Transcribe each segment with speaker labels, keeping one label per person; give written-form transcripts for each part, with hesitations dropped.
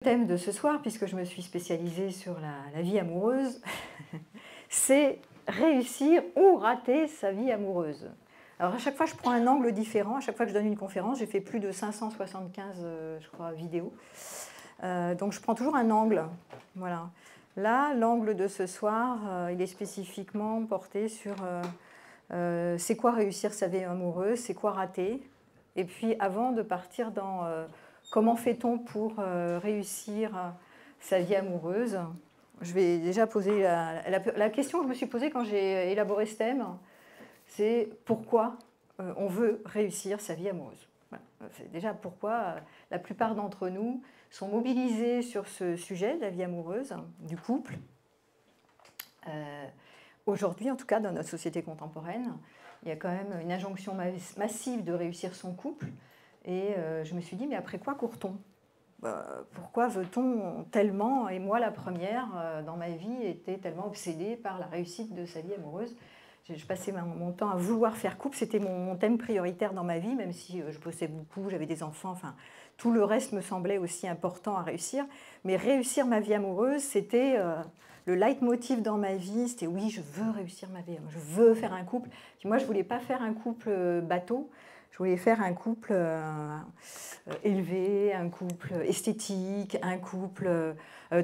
Speaker 1: Le thème de ce soir, puisque je me suis spécialisée sur la vie amoureuse, c'est réussir ou rater sa vie amoureuse. Alors à chaque fois, je prends un angle différent. À chaque fois que je donne une conférence, j'ai fait plus de 575, je crois, vidéos. Donc je prends toujours un angle. Voilà. Là, l'angle de ce soir, il est spécifiquement porté sur c'est quoi réussir sa vie amoureuse, c'est quoi rater. Et puis avant de partir dans comment fait-on pour réussir sa vie amoureuse, je vais déjà poser la question que je me suis posée quand j'ai élaboré ce thème, c'est pourquoi on veut réussir sa vie amoureuse. Voilà. C'est déjà pourquoi la plupart d'entre nous sont mobilisés sur ce sujet de la vie amoureuse, du couple. Aujourd'hui, en tout cas, dans notre société contemporaine, il y a quand même une injonction massive de réussir son couple. Et je me suis dit, mais après quoi court-on ? Pourquoi veut-on tellement, et moi la première, dans ma vie, était tellement obsédée par la réussite de sa vie amoureuse. Je passais mon temps à vouloir faire couple, c'était mon thème prioritaire dans ma vie, même si je bossais beaucoup, j'avais des enfants, enfin, tout le reste me semblait aussi important à réussir. Mais réussir ma vie amoureuse, c'était le leitmotiv dans ma vie, c'était oui, je veux réussir ma vie, je veux faire un couple. Puis moi, je ne voulais pas faire un couple bateau, je voulais faire un couple élevé, un couple esthétique, un couple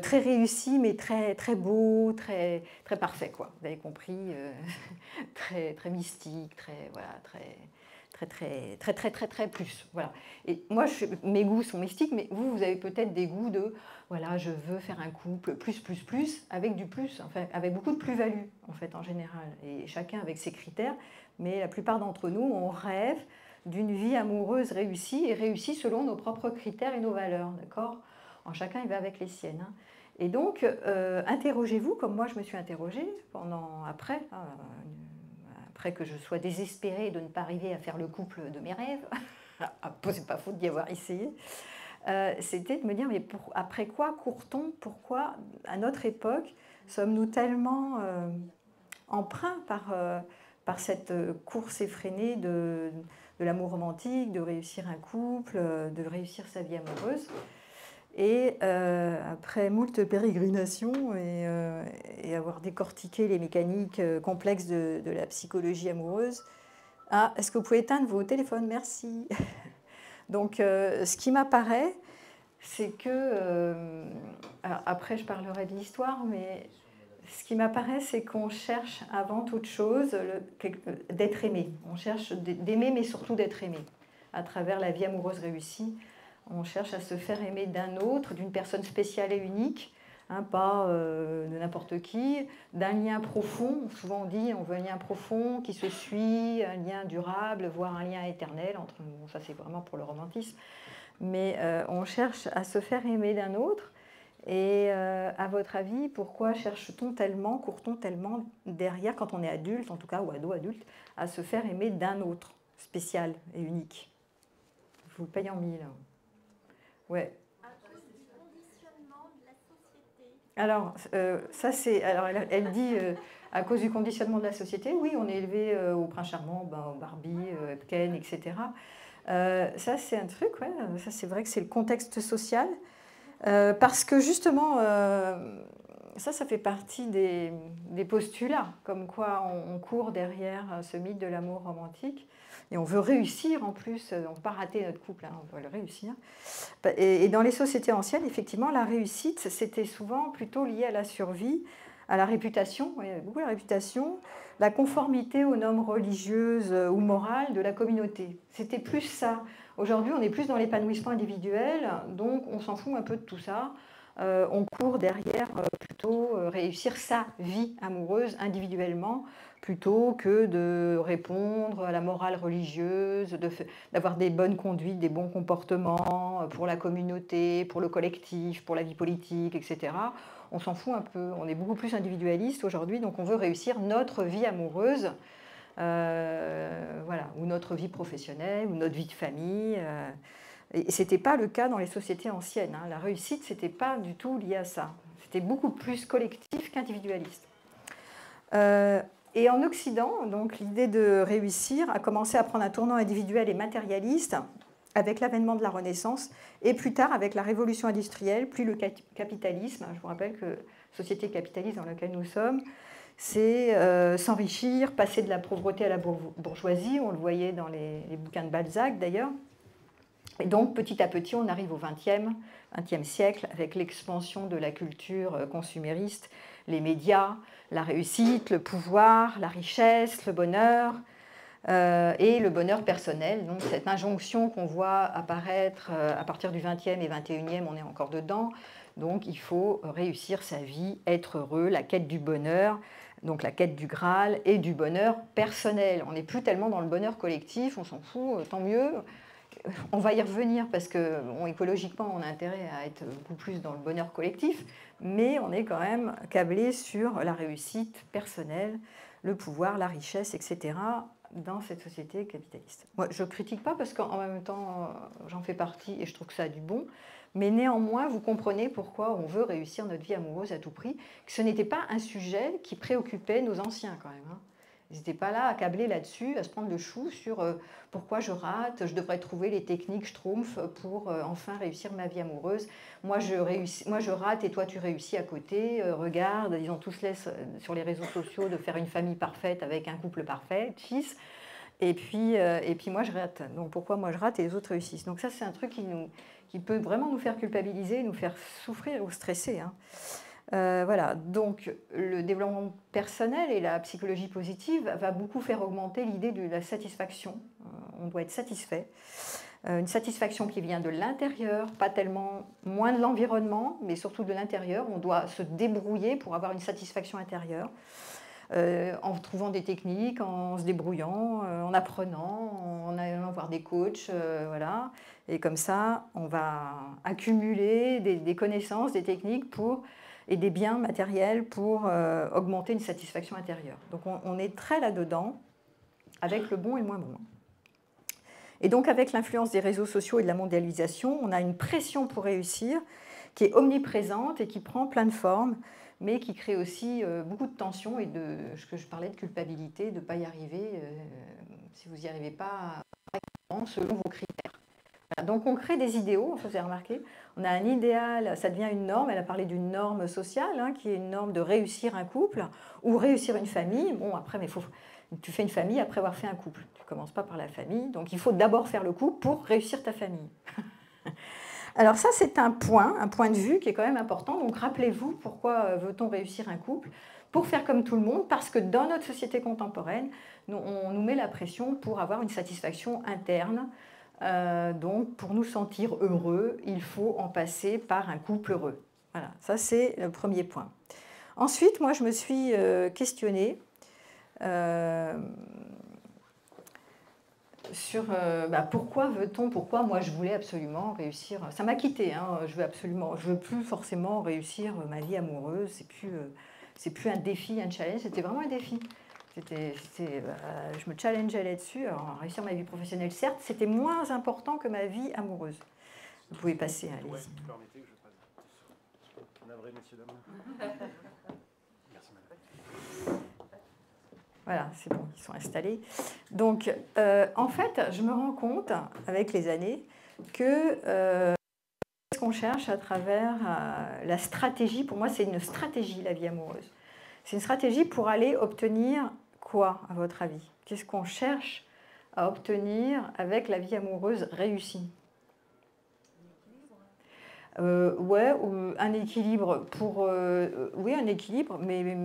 Speaker 1: très réussi, mais très, très beau, très, très parfait, quoi. Vous avez compris, très, très mystique, très, voilà, très plus. Voilà. Et moi, mes goûts sont mystiques, mais vous avez peut-être des goûts de, voilà, je veux faire un couple plus, avec du plus, enfin, avec beaucoup de plus-value, en fait, en général. Et chacun avec ses critères, mais la plupart d'entre nous, on rêve d'une vie amoureuse réussie, et réussie selon nos propres critères et nos valeurs, d'accord ? En chacun, il va avec les siennes. Hein. Et donc, interrogez-vous, comme moi je me suis interrogée, après que je sois désespérée de ne pas arriver à faire le couple de mes rêves, c'est pas faute d'y avoir essayé, c'était de me dire, mais après quoi court-on ? Pourquoi, à notre époque, sommes-nous tellement empreints par cette course effrénée de l'amour romantique, de réussir un couple, de réussir sa vie amoureuse. Et après moult pérégrinations et avoir décortiqué les mécaniques complexes de la psychologie amoureuse, est-ce que vous pouvez éteindre vos téléphones ? Merci. Donc, ce qui m'apparaît, c'est que... alors après, je parlerai de l'histoire, mais ce qui m'apparaît, c'est qu'on cherche avant toute chose d'être aimé. On cherche d'aimer, mais surtout d'être aimé. À travers la vie amoureuse réussie, on cherche à se faire aimer d'un autre, d'une personne spéciale et unique, hein, pas de n'importe qui, d'un lien profond. Souvent on dit on veut un lien profond qui se suit, un lien durable, voire un lien éternel. Bon, ça c'est vraiment pour le romantisme. Mais on cherche à se faire aimer d'un autre. Et à votre avis, pourquoi cherche-t-on tellement, court-on tellement derrière, quand on est adulte, en tout cas, ou ado-adulte, à se faire aimer d'un autre, spécial et unique ? Je vous le paye en mille. Ouais.
Speaker 2: À cause du conditionnement de la société.
Speaker 1: Alors, ça c'est. Alors, elle dit à cause du conditionnement de la société. Oui, on est élevé au Prince Charmant, au Barbie, Ken, etc. Ça c'est un truc, ouais. Ça c'est vrai que c'est le contexte social. Parce que justement, ça fait partie des postulats, comme quoi on court derrière ce mythe de l'amour romantique. Et on veut réussir en plus, on ne veut pas rater notre couple, hein, on veut le réussir. Et dans les sociétés anciennes, effectivement, la réussite, c'était souvent plutôt lié à la survie, à la réputation, il y avait beaucoup la réputation, la conformité aux normes religieuses ou morales de la communauté. C'était plus ça. Aujourd'hui, on est plus dans l'épanouissement individuel, donc on s'en fout un peu de tout ça. On court derrière plutôt réussir sa vie amoureuse individuellement, plutôt que de répondre à la morale religieuse, d'avoir des bonnes conduites, des bons comportements pour la communauté, pour le collectif, pour la vie politique, etc. On s'en fout un peu. On est beaucoup plus individualiste aujourd'hui, donc on veut réussir notre vie amoureuse. Voilà, ou notre vie professionnelle, ou notre vie de famille. Et ce n'était pas le cas dans les sociétés anciennes. Hein. La réussite, ce n'était pas du tout lié à ça. C'était beaucoup plus collectif qu'individualiste. Et en Occident, donc, l'idée de réussir a commencé à prendre un tournant individuel et matérialiste avec l'avènement de la Renaissance, et plus tard avec la révolution industrielle, puis le capitalisme. Je vous rappelle que la société capitaliste dans laquelle nous sommes, c'est s'enrichir, passer de la pauvreté à la bourgeoisie, on le voyait dans les bouquins de Balzac d'ailleurs. Et donc petit à petit, on arrive au XXe siècle avec l'expansion de la culture consumériste, les médias, la réussite, le pouvoir, la richesse, le bonheur, et le bonheur personnel. Donc cette injonction qu'on voit apparaître à partir du XXe et XXIe, on est encore dedans. Donc il faut réussir sa vie, être heureux, la quête du bonheur, donc la quête du Graal et du bonheur personnel. On n'est plus tellement dans le bonheur collectif, on s'en fout, tant mieux. On va y revenir parce que écologiquement, on a intérêt à être beaucoup plus dans le bonheur collectif, mais on est quand même câblé sur la réussite personnelle, le pouvoir, la richesse, etc., dans cette société capitaliste. Moi, je ne critique pas parce qu'en même temps, j'en fais partie et je trouve que ça a du bon, mais néanmoins, vous comprenez pourquoi on veut réussir notre vie amoureuse à tout prix, que ce n'était pas un sujet qui préoccupait nos anciens quand même, hein. Ils n'étaient pas là à câbler là-dessus, à se prendre le chou sur pourquoi je rate, je devrais trouver les techniques schtroumpfs pour enfin réussir ma vie amoureuse. Moi je rate et toi tu réussis à côté. Regarde, ils ont tous l'aise sur les réseaux sociaux de faire une famille parfaite avec un couple parfait, cheese. Et puis moi je rate. Donc pourquoi moi je rate et les autres réussissent? Donc ça c'est un truc qui peut vraiment nous faire culpabiliser, nous faire souffrir ou stresser, hein. Voilà, donc le développement personnel et la psychologie positive va beaucoup faire augmenter l'idée de la satisfaction. On doit être satisfait. Une satisfaction qui vient de l'intérieur, pas tellement moins de l'environnement, mais surtout de l'intérieur. On doit se débrouiller pour avoir une satisfaction intérieure, en trouvant des techniques, en se débrouillant, en apprenant, en allant voir des coachs, voilà. Et comme ça, on va accumuler des connaissances, des techniques et des biens matériels pour augmenter une satisfaction intérieure. Donc on est très là-dedans, avec le bon et le moins bon. Et donc avec l'influence des réseaux sociaux et de la mondialisation, on a une pression pour réussir qui est omniprésente et qui prend plein de formes, mais qui crée aussi beaucoup de tensions et de ce que je parlais de culpabilité, de ne pas y arriver si vous n'y arrivez pas selon vos critères. Voilà, donc on crée des idéaux, vous avez remarqué, on a un idéal, ça devient une norme, elle a parlé d'une norme sociale, hein, qui est une norme de réussir un couple ou réussir une famille. Bon, après, mais tu fais une famille après avoir fait un couple, tu ne commences pas par la famille, donc il faut d'abord faire le couple pour réussir ta famille. Alors ça, c'est un point de vue qui est quand même important, donc rappelez-vous pourquoi veut-on réussir un couple? Pour faire comme tout le monde, parce que dans notre société contemporaine, on nous met la pression pour avoir une satisfaction interne. Donc, pour nous sentir heureux, il faut en passer par un couple heureux. Voilà, ça c'est le premier point. Ensuite, moi, je me suis questionnée sur pourquoi moi je voulais absolument réussir. Ça m'a quittée, hein, je veux plus forcément réussir ma vie amoureuse. C'est plus un défi, un challenge. C'était vraiment un défi. Je me challengeais là-dessus. Alors, réussir ma vie professionnelle, certes, c'était moins important que ma vie amoureuse. Vous pouvez passer, allez-y. Ouais, vous permettez que je passe. Navré, messieurs, dames. Merci, madame. Voilà, c'est bon, ils sont installés. Donc, en fait, je me rends compte, avec les années, que ce qu'on cherche à travers la stratégie, pour moi, c'est une stratégie, la vie amoureuse. C'est une stratégie pour aller obtenir quoi, à votre avis? Qu'est-ce qu'on cherche à obtenir avec la vie amoureuse réussie? Ouais, un équilibre pour... oui, un équilibre, mais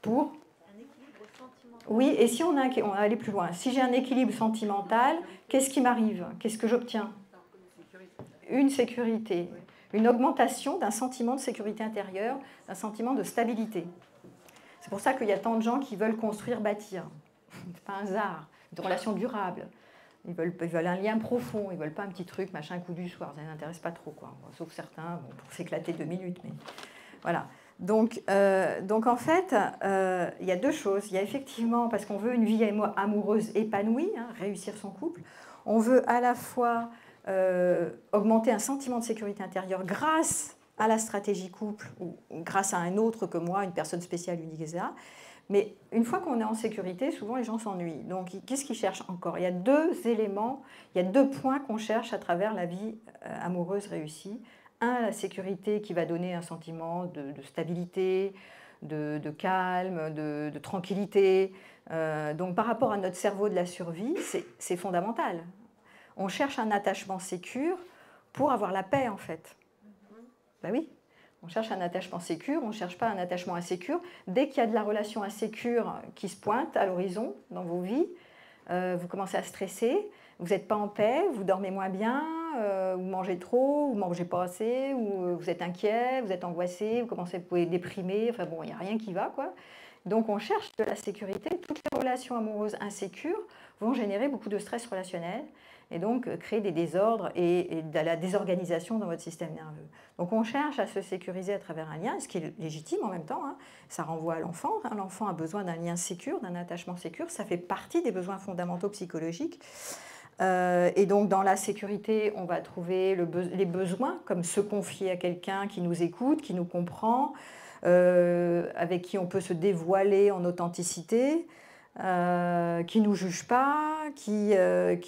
Speaker 1: pour... Un équilibre sentimental. Oui, et si on va aller plus loin. Si j'ai un équilibre sentimental, qu'est-ce qui m'arrive? Qu'est-ce que j'obtiens? Une sécurité. Une augmentation d'un sentiment de sécurité intérieure, d'un sentiment de stabilité. C'est pour ça qu'il y a tant de gens qui veulent construire, bâtir. C'est pas un hasard, une relation durable. Ils veulent un lien profond, ils ne veulent pas un petit truc, machin, coup du soir, ça ne les intéresse pas trop, quoi. Sauf certains, pour s'éclater 2 minutes. Mais... Voilà. Donc en fait, il y a deux choses. Il y a effectivement, parce qu'on veut une vie amoureuse épanouie, hein, réussir son couple, on veut à la fois augmenter un sentiment de sécurité intérieure grâce à la stratégie couple ou grâce à un autre que moi, une personne spéciale, unique, etc. Mais une fois qu'on est en sécurité, souvent les gens s'ennuient. Donc qu'est-ce qu'ils cherchent encore? Il y a deux éléments, il y a deux points qu'on cherche à travers la vie amoureuse réussie. Un, la sécurité qui va donner un sentiment de stabilité, de calme, de tranquillité. Donc par rapport à notre cerveau de la survie, c'est fondamental. On cherche un attachement sécure pour avoir la paix en fait. Ben oui, on cherche un attachement sécure, on ne cherche pas un attachement insécure. Dès qu'il y a de la relation insécure qui se pointe à l'horizon dans vos vies, vous commencez à stresser, vous n'êtes pas en paix, vous dormez moins bien, vous mangez trop, vous ne mangez pas assez, ou vous êtes inquiet, vous êtes angoissé, vous commencez à vous déprimer, enfin bon, il n'y a rien qui va, quoi. Donc on cherche de la sécurité. Toutes les relations amoureuses insécures vont générer beaucoup de stress relationnel et donc créer des désordres et de la désorganisation dans votre système nerveux. Donc on cherche à se sécuriser à travers un lien, ce qui est légitime en même temps, hein. Ça renvoie à l'enfant. Hein. L'enfant a besoin d'un lien sécure, d'un attachement sécure, ça fait partie des besoins fondamentaux psychologiques. Et donc dans la sécurité, on va trouver les besoins, comme se confier à quelqu'un qui nous écoute, qui nous comprend, avec qui on peut se dévoiler en authenticité, qui ne nous juge pas, qui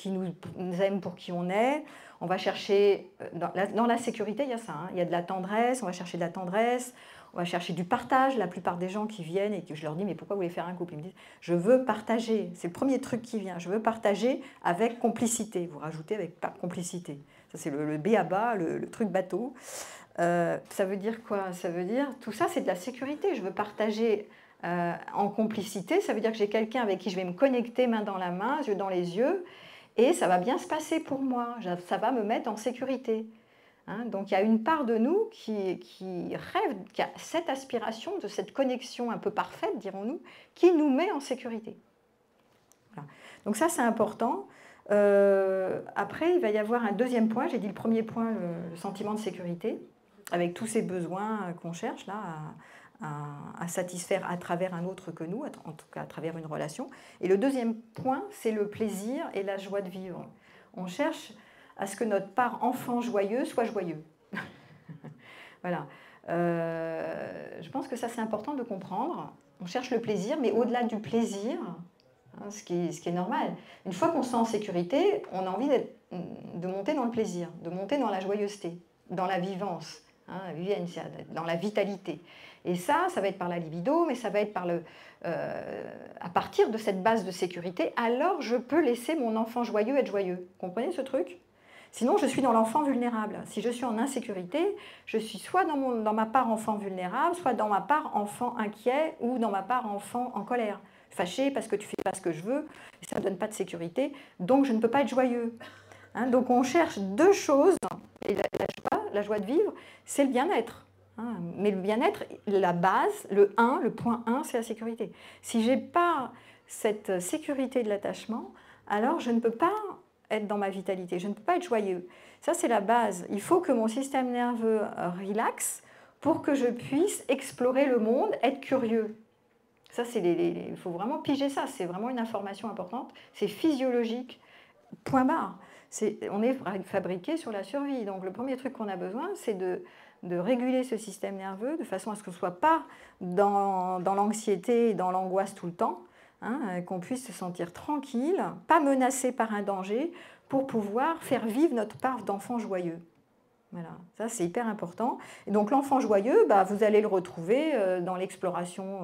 Speaker 1: nous aime pour qui on est. On va chercher, dans la sécurité, il y a ça, hein, il y a de la tendresse, on va chercher de la tendresse, on va chercher du partage. La plupart des gens qui viennent et que je leur dis « mais pourquoi vous voulez faire un couple ?» Ils me disent « je veux partager ». C'est le premier truc qui vient, je veux partager avec complicité. Vous rajoutez avec complicité. Ça c'est le b à bas, le truc bateau. Ça veut dire quoi? Ça veut dire, tout ça c'est de la sécurité. Je veux partager en complicité, ça veut dire que j'ai quelqu'un avec qui je vais me connecter main dans la main, yeux dans les yeux, et ça va bien se passer pour moi, ça va me mettre en sécurité. Hein, donc il y a une part de nous qui rêve, qui a cette aspiration de cette connexion un peu parfaite, dirons-nous, qui nous met en sécurité. Voilà. Donc ça c'est important. Après il va y avoir un deuxième point, j'ai dit le premier point, le sentiment de sécurité, avec tous ces besoins qu'on cherche là à satisfaire à travers un autre que nous, en tout cas à travers une relation. Et le deuxième point, c'est le plaisir et la joie de vivre. On cherche à ce que notre part enfant joyeux soit joyeux. Voilà. Je pense que ça c'est important de comprendre. On cherche le plaisir, mais au-delà du plaisir, hein, ce qui est normal, une fois qu'on se sent en sécurité, on a envie de monter dans le plaisir, de monter dans la joyeuseté, dans la vivance, hein, dans la vitalité. Et ça va être par la libido, mais ça va être à partir de cette base de sécurité, alors je peux laisser mon enfant joyeux être joyeux. Vous comprenez ce truc? Sinon, je suis dans l'enfant vulnérable. Si je suis en insécurité, je suis soit dans ma part enfant vulnérable, soit dans ma part enfant inquiet, ou dans ma part enfant en colère. Fâché parce que tu ne fais pas ce que je veux, et ça ne me donne pas de sécurité, donc je ne peux pas être joyeux. Hein, donc on cherche deux choses, et la joie de vivre, c'est le bien-être. Hein, mais le bien-être, la base, le point 1, c'est la sécurité. Si je n'ai pas cette sécurité de l'attachement, alors je ne peux pas être dans ma vitalité, je ne peux pas être joyeux. Ça, c'est la base. Il faut que mon système nerveux relaxe pour que je puisse explorer le monde, être curieux. Ça, il faut vraiment piger ça, c'est vraiment une information importante. C'est physiologique, point barre. On est fabriqué sur la survie. Donc le premier truc qu'on a besoin, c'est de réguler ce système nerveux de façon à ce qu'on ne soit pas dans l'anxiété et dans l'angoisse tout le temps, hein, qu'on puisse se sentir tranquille, pas menacé par un danger, pour pouvoir faire vivre notre part d'enfant joyeux. Voilà, ça c'est hyper important. Et donc l'enfant joyeux, vous allez le retrouver dans l'exploration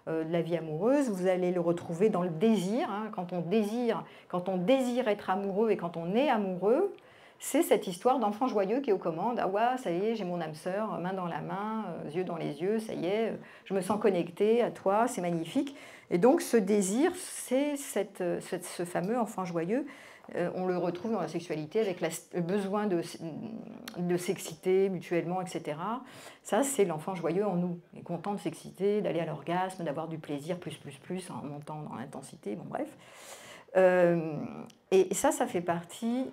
Speaker 1: de la vie amoureuse, vous allez le retrouver dans le désir. Hein, quand on désire être amoureux et quand on est amoureux, c'est cette histoire d'enfant joyeux qui est aux commandes. Ah ouais, ça y est, j'ai mon âme sœur, main dans la main, yeux dans les yeux, ça y est, je me sens connectée à toi, c'est magnifique. Et donc ce désir, c'est ce fameux enfant joyeux. On le retrouve dans la sexualité avec le besoin de s'exciter mutuellement, etc. Ça, c'est l'enfant joyeux en nous. Il est content de s'exciter, d'aller à l'orgasme, d'avoir du plaisir plus, en montant dans l'intensité, bon bref. Et ça fait partie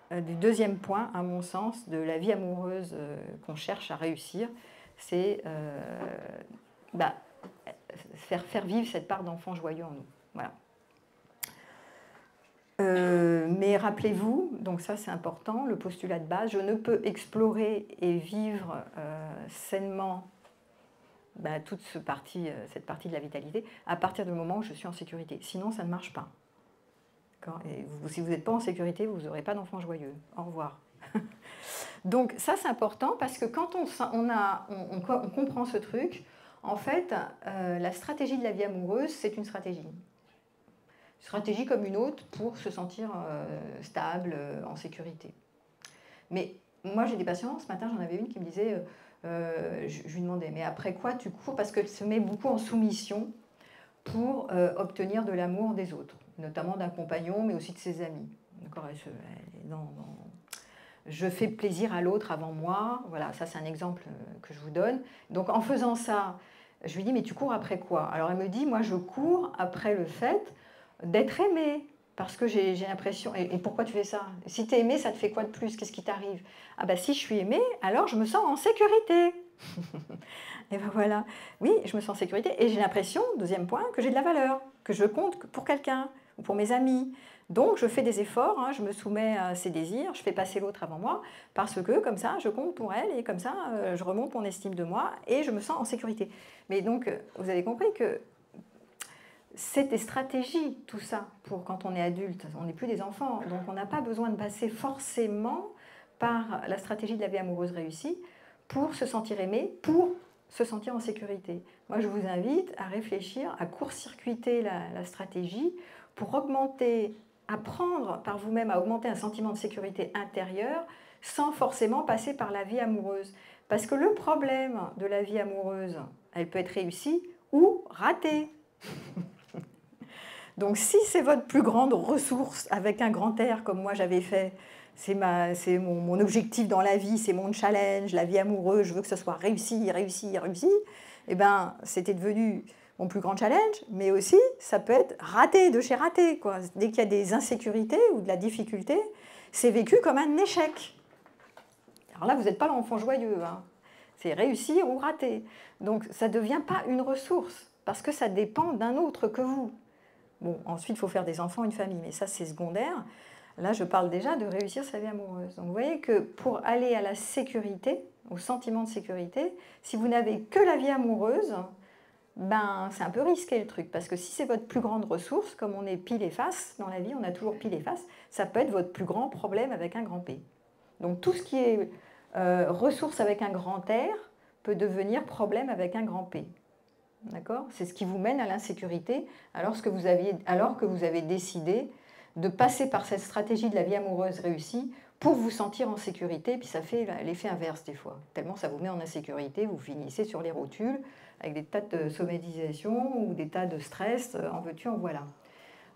Speaker 1: du deuxième point, à mon sens, de la vie amoureuse qu'on cherche à réussir. C'est faire vivre cette part d'enfant joyeux en nous. Voilà. Mais rappelez-vous, donc ça c'est important, le postulat de base, je ne peux explorer et vivre sainement toute cette partie de la vitalité, à partir du moment où je suis en sécurité. Sinon, ça ne marche pas. Et si vous n'êtes pas en sécurité, vous n'aurez pas d'enfant joyeux. Au revoir. Donc ça, c'est important parce que quand on comprend ce truc, en fait, la stratégie de la vie amoureuse, c'est une stratégie. Stratégie comme une autre pour se sentir stable, en sécurité. Mais moi, j'ai des patients, ce matin, j'en avais une qui me disait, je lui demandais, mais après quoi tu cours? Parce qu'elle se met beaucoup en soumission pour obtenir de l'amour des autres, notamment d'un compagnon, mais aussi de ses amis. D'accord, elle est je fais plaisir à l'autre avant moi. Voilà, ça c'est un exemple que je vous donne. Donc en faisant ça, je lui dis, mais tu cours après quoi? Alors elle me dit, moi je cours après le fait d'être aimée. Parce que j'ai l'impression... Et pourquoi tu fais ça? Si tu es aimée, ça te fait quoi de plus? Qu'est-ce qui t'arrive? Ah ben si je suis aimée, alors je me sens en sécurité. Et ben voilà. Oui, je me sens en sécurité. Et j'ai l'impression, deuxième point, que j'ai de la valeur, que je compte pour quelqu'un ou pour mes amis. Donc je fais des efforts, hein, je me soumets à ses désirs, je fais passer l'autre avant moi, parce que comme ça, je compte pour elle et comme ça, je remonte mon estime de moi et je me sens en sécurité. Mais donc, vous avez compris que c'est des stratégies, tout ça, pour quand on est adulte. On n'est plus des enfants, donc on n'a pas besoin de passer forcément par la stratégie de la vie amoureuse réussie pour se sentir aimé, pour se sentir en sécurité. Moi, je vous invite à réfléchir, à court-circuiter la stratégie pour apprendre par vous-même à augmenter un sentiment de sécurité intérieure sans forcément passer par la vie amoureuse. Parce que le problème de la vie amoureuse, elle peut être réussie ou ratée. Donc si c'est votre plus grande ressource avec un grand R comme moi j'avais fait, c'est mon objectif dans la vie, c'est mon challenge, la vie amoureuse, je veux que ce soit réussi, réussi, réussi, et bien c'était devenu mon plus grand challenge, mais aussi ça peut être raté, de chez raté, quoi. Dès qu'il y a des insécurités ou de la difficulté, c'est vécu comme un échec. Alors là, vous n'êtes pas l'enfant joyeux, hein. C'est réussir ou rater. Donc ça ne devient pas une ressource, parce que ça dépend d'un autre que vous. Bon, ensuite, il faut faire des enfants, une famille, mais ça, c'est secondaire. Là, je parle déjà de réussir sa vie amoureuse. Donc, vous voyez que pour aller à la sécurité, au sentiment de sécurité, si vous n'avez que la vie amoureuse, ben, c'est un peu risqué le truc. Parce que si c'est votre plus grande ressource, comme on est pile et face, dans la vie, on a toujours pile et face, ça peut être votre plus grand problème avec un grand P. Donc, tout ce qui est ressource avec un grand R peut devenir problème avec un grand P. D'accord? C'est ce qui vous mène à l'insécurité alors que vous avez décidé de passer par cette stratégie de la vie amoureuse réussie pour vous sentir en sécurité, puis ça fait l'effet inverse des fois. Tellement ça vous met en insécurité, vous finissez sur les rotules avec des tas de somatisation ou des tas de stress, en veux-tu, en voilà.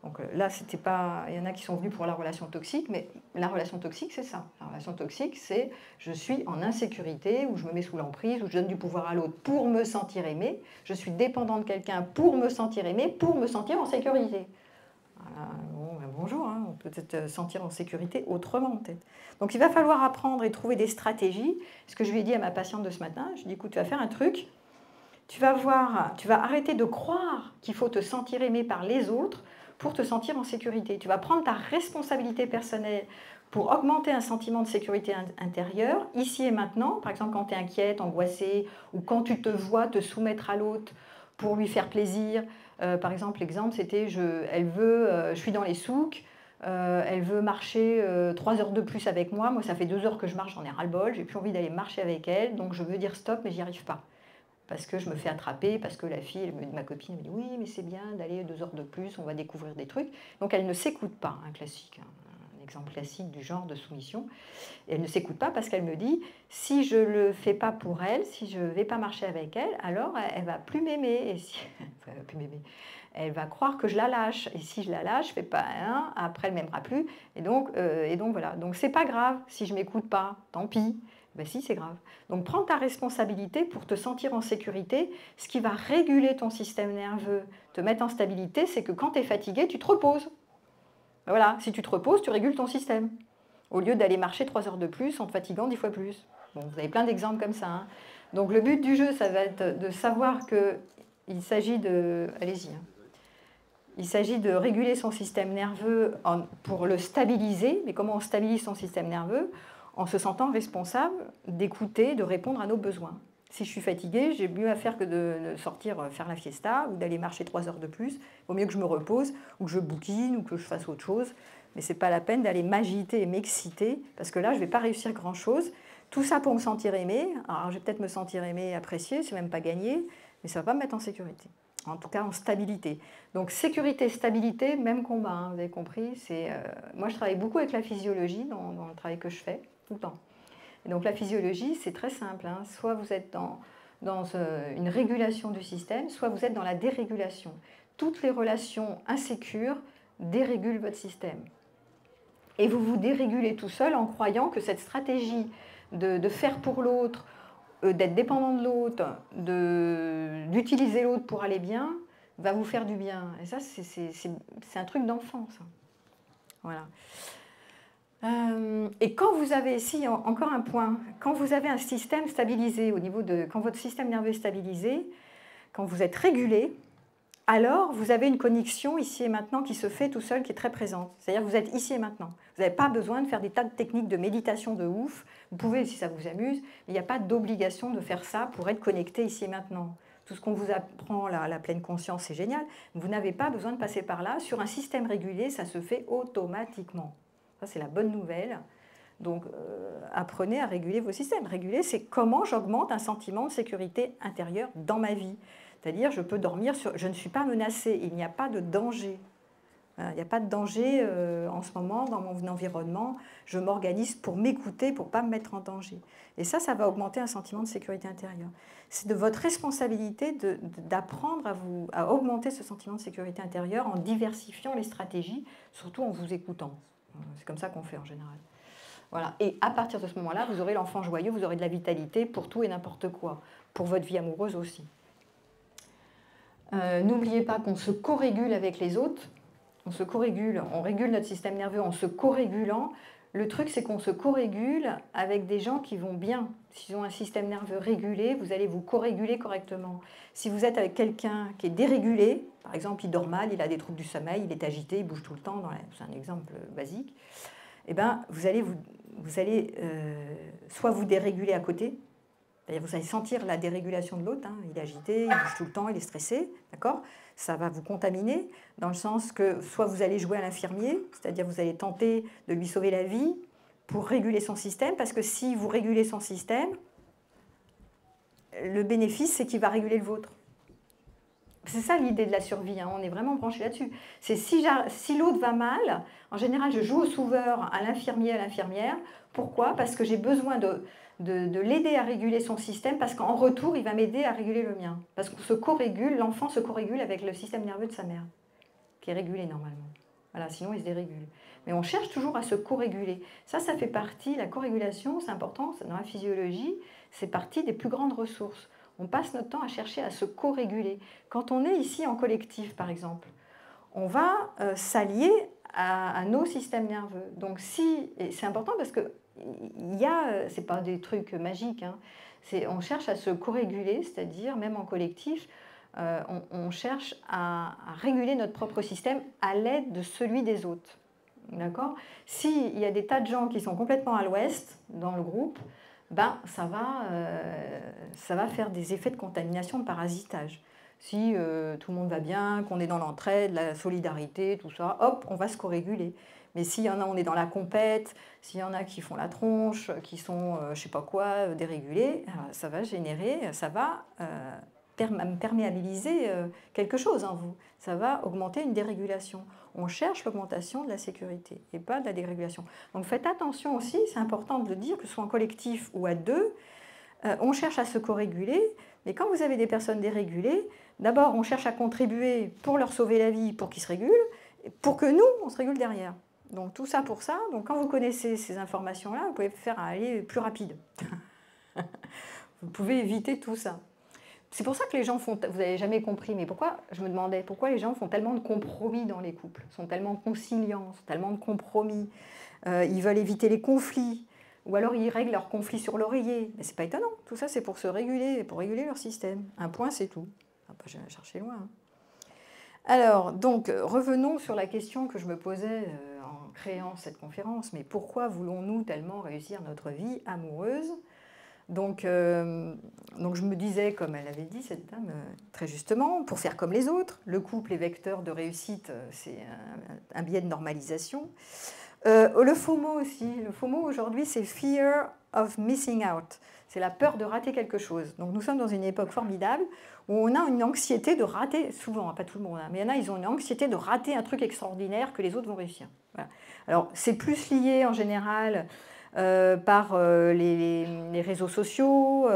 Speaker 1: Donc là, c'était pas... Il y en a qui sont venus pour la relation toxique, mais la relation toxique, c'est ça. La relation toxique, c'est je suis en insécurité, ou je me mets sous l'emprise, ou je donne du pouvoir à l'autre pour me sentir aimé. Je suis dépendant de quelqu'un pour me sentir aimé, pour me sentir en sécurité. Voilà. Bon, ben bonjour, hein. On peut peut-être sentir en sécurité autrement, peut-être. Donc il va falloir apprendre et trouver des stratégies. Ce que je lui ai dit à ma patiente de ce matin, je lui ai dit, écoute, tu vas faire un truc, tu vas arrêter de croire qu'il faut te sentir aimé par les autres pour te sentir en sécurité. Tu vas prendre ta responsabilité personnelle pour augmenter un sentiment de sécurité intérieure, ici et maintenant. Par exemple, quand tu es inquiète, angoissée, ou quand tu te vois te soumettre à l'autre pour lui faire plaisir. Par exemple, l'exemple, c'était, je suis dans les souks, elle veut marcher 3 heures de plus avec moi. Moi, ça fait 2 heures que je marche, j'en ai ras-le-bol, j'ai plus envie d'aller marcher avec elle, donc je veux dire stop, mais j'y arrive pas. Parce que je me fais attraper, parce que ma copine me dit oui, mais c'est bien d'aller 2 heures de plus, on va découvrir des trucs. Donc elle ne s'écoute pas, un classique, un exemple classique du genre de soumission. Et elle ne s'écoute pas parce qu'elle me dit si je ne le fais pas pour elle, si je ne vais pas marcher avec elle, alors elle ne va plus m'aimer. Et si... elle va plus m'aimer. Elle va croire que je la lâche. Et si je la lâche, je ne fais pas un, après elle ne m'aimera plus. Et donc voilà. Donc c'est pas grave si je ne m'écoute pas, tant pis. Ben si, c'est grave. Donc prends ta responsabilité pour te sentir en sécurité. Ce qui va réguler ton système nerveux, te mettre en stabilité, c'est que quand tu es fatigué, tu te reposes. Ben voilà, si tu te reposes, tu régules ton système. Au lieu d'aller marcher 3 heures de plus en te fatiguant 10 fois plus. Bon, vous avez plein d'exemples comme ça, hein. Donc le but du jeu, ça va être de savoir qu'il s'agit de... Allez-y. Hein. Il s'agit de réguler son système nerveux pour le stabiliser. Mais comment on stabilise son système nerveux? En se sentant responsable d'écouter, de répondre à nos besoins. Si je suis fatiguée, j'ai mieux à faire que de sortir faire la fiesta ou d'aller marcher 3 heures de plus. Il vaut mieux que je me repose ou que je bouquine ou que je fasse autre chose. Mais ce n'est pas la peine d'aller m'agiter et m'exciter parce que là, je ne vais pas réussir grand-chose. Tout ça pour me sentir aimée. Alors, je vais peut-être me sentir aimée, appréciée, c'est même pas gagné, mais ça ne va pas me mettre en sécurité. En tout cas, en stabilité. Donc, sécurité, stabilité, même combat, hein, vous avez compris. Moi, je travaille beaucoup avec la physiologie dans le travail que je fais, tout le temps. Et donc, la physiologie, c'est très simple. Hein. Soit vous êtes dans une régulation du système, soit vous êtes dans la dérégulation. Toutes les relations insécures dérégulent votre système. Et vous vous dérégulez tout seul en croyant que cette stratégie de faire pour l'autre, d'être dépendant de l'autre, d'utiliser l'autre pour aller bien, va vous faire du bien. Et ça, c'est un truc d'enfant, ça. Voilà. Et quand vous avez, ici, encore un point, quand vous avez un système stabilisé, quand votre système nerveux est stabilisé, quand vous êtes régulé, alors vous avez une connexion ici et maintenant qui se fait tout seul, qui est très présente. C'est-à-dire que vous êtes ici et maintenant. Vous n'avez pas besoin de faire des tas de techniques de méditation de ouf. Vous pouvez si ça vous amuse, mais il n'y a pas d'obligation de faire ça pour être connecté ici et maintenant. Tout ce qu'on vous apprend, la pleine conscience, c'est génial. Vous n'avez pas besoin de passer par là. Sur un système régulé, ça se fait automatiquement. Ça, c'est la bonne nouvelle. Donc, apprenez à réguler vos systèmes. Réguler, c'est comment j'augmente un sentiment de sécurité intérieure dans ma vie. C'est-à-dire, je peux dormir, je ne suis pas menacée, il n'y a pas de danger. Il n'y a pas de danger en ce moment dans mon environnement. Je m'organise pour m'écouter, pour ne pas me mettre en danger. Et ça va augmenter un sentiment de sécurité intérieure. C'est de votre responsabilité d'apprendre à augmenter ce sentiment de sécurité intérieure en diversifiant les stratégies, surtout en vous écoutant. C'est comme ça qu'on fait en général. Voilà. Et à partir de ce moment-là, vous aurez l'enfant joyeux, vous aurez de la vitalité pour tout et n'importe quoi, pour votre vie amoureuse aussi. N'oubliez pas qu'on se co-régule avec les autres. On se co-régule, on régule notre système nerveux en se co-régulant. Le truc, c'est qu'on se co-régule avec des gens qui vont bien. S'ils ont un système nerveux régulé, vous allez vous co-réguler correctement. Si vous êtes avec quelqu'un qui est dérégulé, par exemple, il dort mal, il a des troubles du sommeil, il est agité, il bouge tout le temps, c'est un exemple basique, eh ben, vous allez soit vous déréguler à côté, c'est-à-dire vous allez sentir la dérégulation de l'autre, hein, il est agité, il bouge tout le temps, il est stressé, d'accord ? Ça va vous contaminer, dans le sens que soit vous allez jouer à l'infirmier, c'est-à-dire vous allez tenter de lui sauver la vie pour réguler son système, parce que si vous régulez son système, le bénéfice, c'est qu'il va réguler le vôtre. C'est ça l'idée de la survie, hein, on est vraiment branché là-dessus. C'est si l'autre va mal, en général je joue au sauveur, à l'infirmier, à l'infirmière. Pourquoi ? Parce que j'ai besoin de l'aider à réguler son système, parce qu'en retour, il va m'aider à réguler le mien. Parce qu'on se co-régule, l'enfant se co-régule avec le système nerveux de sa mère, qui est régulé normalement. Voilà, sinon il se dérégule. Mais on cherche toujours à se co-réguler. Ça fait partie, la co-régulation, c'est important, dans la physiologie, c'est partie des plus grandes ressources. On passe notre temps à chercher à se co-réguler. Quand on est ici en collectif, par exemple, on va s'allier à nos systèmes nerveux. Donc et c'est important parce que c'est pas des trucs magiques, hein, on cherche à se co-réguler, c'est-à-dire même en collectif, on cherche à réguler notre propre système à l'aide de celui des autres. D'accord ? S'il y a des tas de gens qui sont complètement à l'ouest dans le groupe, ben, ça va faire des effets de contamination, de parasitage. Si tout le monde va bien, qu'on est dans l'entraide, la solidarité, tout ça, hop, on va se co-réguler. Mais s'il y en a, on est dans la compète, s'il y en a qui font la tronche, qui sont, je ne sais pas quoi, dérégulés, ça va générer, ça va perméabiliser quelque chose en vous. Ça va augmenter une dérégulation. On cherche l'augmentation de la sécurité et pas de la dérégulation. Donc faites attention aussi, c'est important de le dire, que ce soit en collectif ou à deux, on cherche à se co-réguler, mais quand vous avez des personnes dérégulées, d'abord on cherche à contribuer pour leur sauver la vie, pour qu'ils se régulent, pour que nous, on se régule derrière. Donc tout ça pour ça, donc quand vous connaissez ces informations-là, vous pouvez faire aller plus rapide. Vous pouvez éviter tout ça. C'est pour ça que les gens font, vous n'avez jamais compris, mais pourquoi, je me demandais, pourquoi les gens font tellement de compromis dans les couples, sont tellement conciliants, sont tellement de compromis, ils veulent éviter les conflits, ou alors ils règlent leurs conflits sur l'oreiller. Mais c'est pas étonnant, tout ça c'est pour se réguler, pour réguler leur système. Un point c'est tout. Je vais chercher loin. Hein. Alors, donc, revenons sur la question que je me posais en créant cette conférence, mais pourquoi voulons-nous tellement réussir notre vie amoureuse ? Donc je me disais, comme elle avait dit, cette dame, très justement, pour faire comme les autres, le couple est vecteur de réussite, c'est un biais de normalisation. Le FOMO aussi. Le FOMO aujourd'hui, c'est Fear of Missing Out. C'est la peur de rater quelque chose. Donc nous sommes dans une époque formidable où on a une anxiété de rater, souvent, pas tout le monde, mais il y en a, ils ont une anxiété de rater un truc extraordinaire que les autres vont réussir. Voilà. Alors c'est plus lié en général par les réseaux sociaux.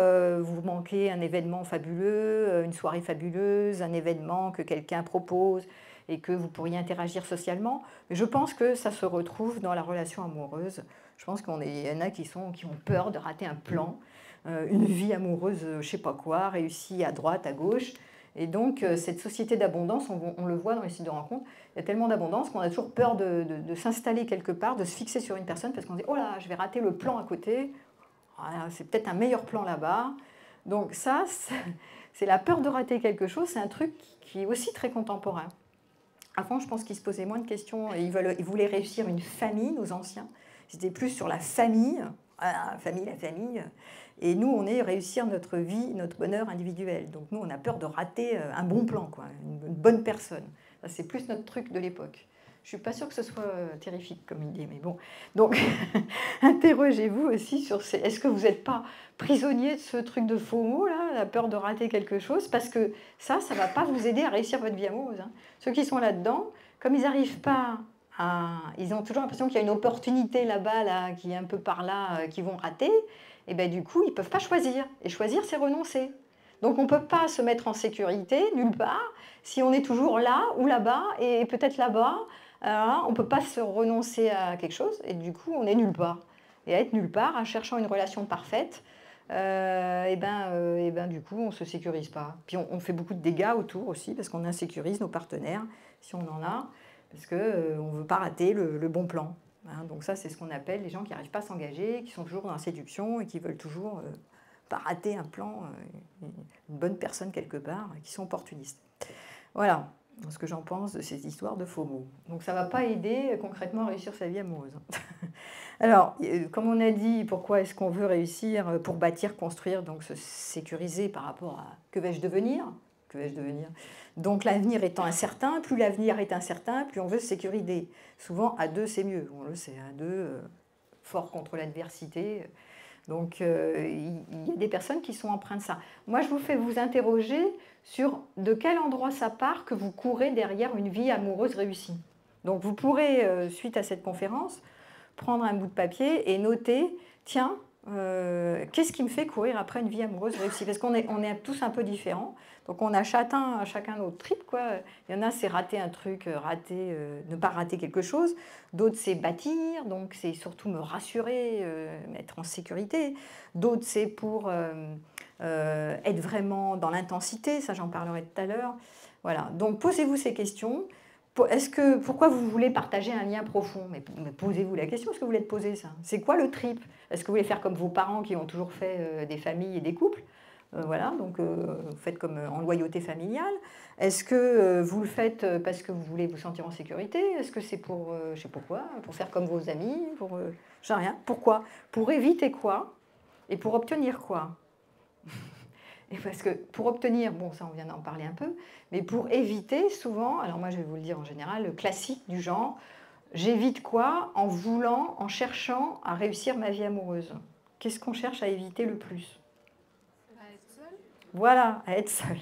Speaker 1: Vous manquez un événement fabuleux, une soirée fabuleuse, un événement que quelqu'un propose et que vous pourriez interagir socialement. Mais je pense que ça se retrouve dans la relation amoureuse. Je pense qu'il y en a qui ont peur de rater un plan, une vie amoureuse, je ne sais pas quoi, réussie à droite, à gauche. Et donc, cette société d'abondance, on le voit dans les sites de rencontres, il y a tellement d'abondance qu'on a toujours peur de s'installer quelque part, de se fixer sur une personne, parce qu'on se dit « Oh là, je vais rater le plan à côté, voilà, c'est peut-être un meilleur plan là-bas ». Donc ça, c'est la peur de rater quelque chose, c'est un truc qui est aussi très contemporain. Avant, je pense qu'ils se posaient moins de questions, et ils voulaient réussir une famille, nos anciens. C'était plus sur la famille, la famille. Et nous, on est réussir notre vie, notre bonheur individuel. Donc nous, on a peur de rater un bon plan, quoi, une bonne personne. C'est plus notre truc de l'époque. Je ne suis pas sûre que ce soit terrifique comme idée, mais bon. Donc, interrogez-vous aussi sur est-ce que vous n'êtes pas prisonnier de ce truc de FOMO, là, la peur de rater quelque chose, parce que ça ne va pas vous aider à réussir votre vie amoureuse. Hein. Ceux qui sont là-dedans, comme ils n'arrivent pas à... Ils ont toujours l'impression qu'il y a une opportunité là-bas, là, qui est un peu par là, qu'ils vont rater, et bien du coup, ils ne peuvent pas choisir. Et choisir, c'est renoncer. Donc on ne peut pas se mettre en sécurité, nulle part, si on est toujours là ou là-bas, et peut-être là-bas. On ne peut pas se renoncer à quelque chose, et du coup, on est nulle part. Et à être nulle part, en cherchant une relation parfaite, du coup, on ne se sécurise pas. Puis on fait beaucoup de dégâts autour aussi, parce qu'on insécurise nos partenaires, si on en a, parce qu'on ne veut pas rater le bon plan. Hein, donc ça, c'est ce qu'on appelle les gens qui n'arrivent pas à s'engager, qui sont toujours dans la séduction et qui veulent toujours pas rater un plan, une bonne personne quelque part, qui sont opportunistes. Voilà ce que j'en pense de ces histoires de FOMO. Donc ça ne va pas aider concrètement à réussir sa vie amoureuse. Alors, comme on a dit, pourquoi est-ce qu'on veut réussir pour bâtir, construire, donc se sécuriser par rapport à que vais-je devenir ? Que vais-je devenir ? Donc l'avenir étant incertain, plus l'avenir est incertain, plus on veut se sécuriser. Souvent, à deux, c'est mieux. On le sait, à deux, fort contre l'adversité. Donc, il y a des personnes qui sont empreintes de ça. Moi, je vous fais vous interroger sur de quel endroit ça part que vous courez derrière une vie amoureuse réussie. Donc, vous pourrez, suite à cette conférence, prendre un bout de papier et noter, tiens, qu'est-ce qui me fait courir après une vie amoureuse réussie ? Parce qu'on est tous un peu différents. Donc, on a chacun notre trip, quoi. Il y en a, c'est rater un truc, ne pas rater quelque chose. D'autres, c'est bâtir, donc c'est surtout me rassurer, être en sécurité. D'autres, c'est pour être vraiment dans l'intensité, ça j'en parlerai tout à l'heure. Voilà, donc posez-vous ces questions. Pourquoi vous voulez partager un lien profond ? Mais posez-vous la question, est-ce que vous voulez te poser ça ? C'est quoi le trip ? Est-ce que vous voulez faire comme vos parents qui ont toujours fait des familles et des couples ? Voilà, donc vous faites comme en loyauté familiale. Est-ce que vous le faites parce que vous voulez vous sentir en sécurité ? Est-ce que c'est pour, je ne sais pas quoi, pour faire comme vos amis, je sais rien. Pourquoi ? Pour éviter quoi ? Et pour obtenir quoi ? Et parce que pour obtenir, bon ça on vient d'en parler un peu, mais pour éviter souvent, alors moi je vais vous le dire en général, le classique du genre, j'évite quoi ? En voulant, en cherchant à réussir ma vie amoureuse. Qu'est-ce qu'on cherche à éviter le plus ? Voilà, à être seul.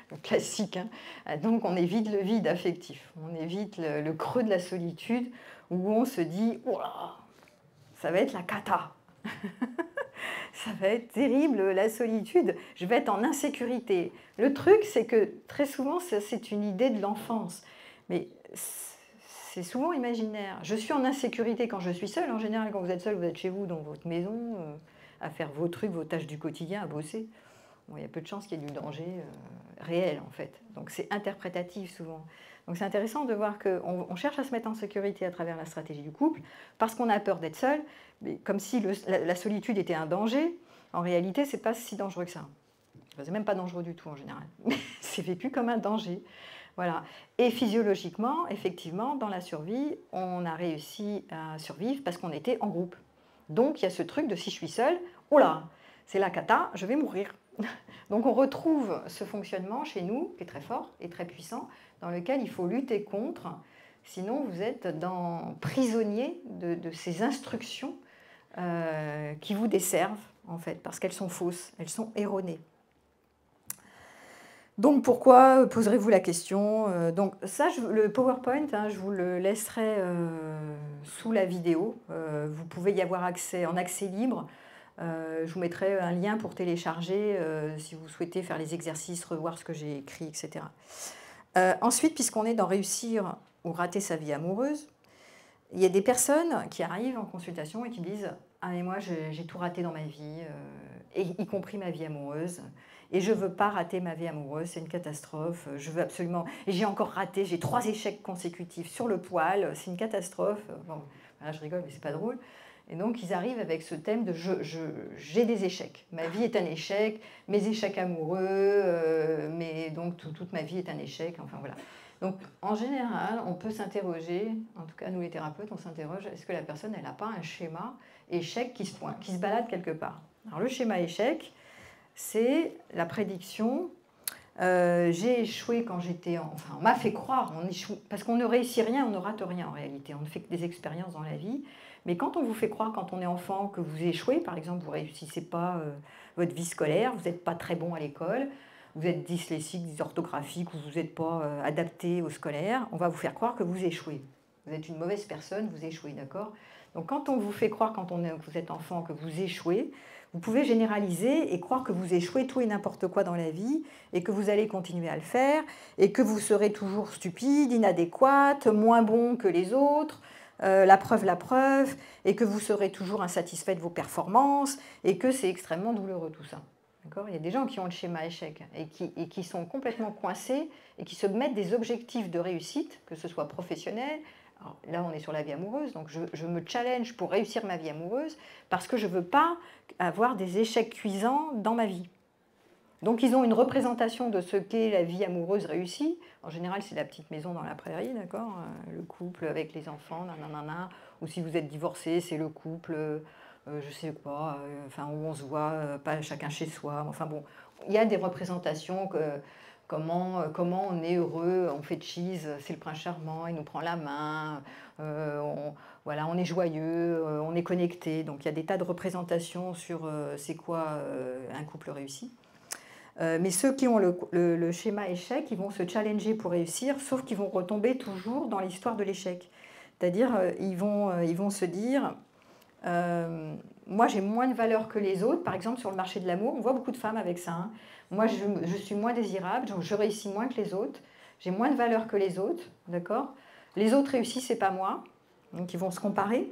Speaker 1: Le classique. Hein. Donc on évite le vide affectif, on évite le creux de la solitude où on se dit oh là, ça va être la cata. Ça va être terrible, la solitude, je vais être en insécurité. Le truc, c'est que très souvent, c'est une idée de l'enfance. Mais c'est souvent imaginaire. Je suis en insécurité quand je suis seule. En général, quand vous êtes seul, vous êtes chez vous, dans votre maison, à faire vos trucs, vos tâches du quotidien, à bosser. Bon, il y a peu de chances qu'il y ait du danger réel, en fait. Donc c'est interprétatif, souvent. Donc c'est intéressant de voir qu'on cherche à se mettre en sécurité à travers la stratégie du couple, parce qu'on a peur d'être seul, mais comme si la solitude était un danger. En réalité, ce n'est pas si dangereux que ça. C'est même pas dangereux du tout, en général. C'est vécu comme un danger. Voilà. Et physiologiquement, effectivement, dans la survie, on a réussi à survivre parce qu'on était en groupe. Donc, il y a ce truc de si je suis seule, oh là, c'est la cata, je vais mourir. Donc on retrouve ce fonctionnement chez nous, qui est très fort et très puissant, dans lequel il faut lutter contre, sinon vous êtes prisonnier de ces instructions qui vous desservent, en fait, parce qu'elles sont fausses, elles sont erronées. Donc pourquoi, poserez-vous la question. Donc ça, le PowerPoint, hein, je vous le laisserai sous la vidéo. Vous pouvez y avoir accès en accès libre. Je vous mettrai un lien pour télécharger si vous souhaitez faire les exercices, revoir ce que j'ai écrit, etc. Ensuite, puisqu'on est dans réussir ou rater sa vie amoureuse, il y a des personnes qui arrivent en consultation et qui disent « Ah mais moi j'ai tout raté dans ma vie, y compris ma vie amoureuse, et je ne veux pas rater ma vie amoureuse, c'est une catastrophe, je veux absolument... Et j'ai encore raté, j'ai 3 échecs consécutifs sur le poil, c'est une catastrophe. » Bon, là je rigole mais c'est pas drôle. Et donc ils arrivent avec ce thème de j'ai des échecs, ma vie est un échec, mes échecs amoureux, mais donc toute ma vie est un échec, enfin voilà. Donc en général, on peut s'interroger, en tout cas nous les thérapeutes, on s'interroge, est-ce que la personne elle n'a pas un schéma échec qui se balade quelque part. Alors le schéma échec, c'est la prédiction. J'ai échoué quand j'étais... Enfin, on m'a fait croire, on échoue, parce qu'on ne réussit rien, on ne rate rien en réalité. On ne fait que des expériences dans la vie. Mais quand on vous fait croire, quand on est enfant, que vous échouez, par exemple, vous ne réussissez pas votre vie scolaire, vous n'êtes pas très bon à l'école, vous êtes dyslexique, dysorthographique, ou vous n'êtes pas adapté au scolaire, on va vous faire croire que vous échouez. Vous êtes une mauvaise personne, vous échouez, d'accord? Donc quand on vous fait croire, que vous êtes enfant, que vous échouez, vous pouvez généraliser et croire que vous échouez tout et n'importe quoi dans la vie et que vous allez continuer à le faire et que vous serez toujours stupide, inadéquate, moins bon que les autres, la preuve, et que vous serez toujours insatisfait de vos performances et que c'est extrêmement douloureux tout ça. Il y a des gens qui ont le schéma échec et qui sont complètement coincés et qui se mettent des objectifs de réussite, que ce soit professionnel. Alors là, on est sur la vie amoureuse, donc je me challenge pour réussir ma vie amoureuse parce que je ne veux pas avoir des échecs cuisants dans ma vie. Donc ils ont une représentation de ce qu'est la vie amoureuse réussie. En général, c'est la petite maison dans la prairie, d'accord, le couple avec les enfants, nanana. Ou si vous êtes divorcé, c'est le couple, je sais quoi, enfin, où on se voit, pas chacun chez soi. Enfin bon, il y a des représentations que... Comment on est heureux, on fait cheese, c'est le prince charmant, il nous prend la main, voilà, on est joyeux, on est connecté. Donc il y a des tas de représentations sur c'est quoi un couple réussi. Mais ceux qui ont le schéma échec, ils vont se challenger pour réussir, sauf qu'ils vont retomber toujours dans l'histoire de l'échec. C'est-à-dire, ils vont se dire, moi j'ai moins de valeur que les autres, par exemple sur le marché de l'amour, on voit beaucoup de femmes avec ça, hein. Moi, je suis moins désirable, donc je réussis moins que les autres. J'ai moins de valeur que les autres, d'accord? Les autres réussissent, c'est pas moi. Donc, ils vont se comparer.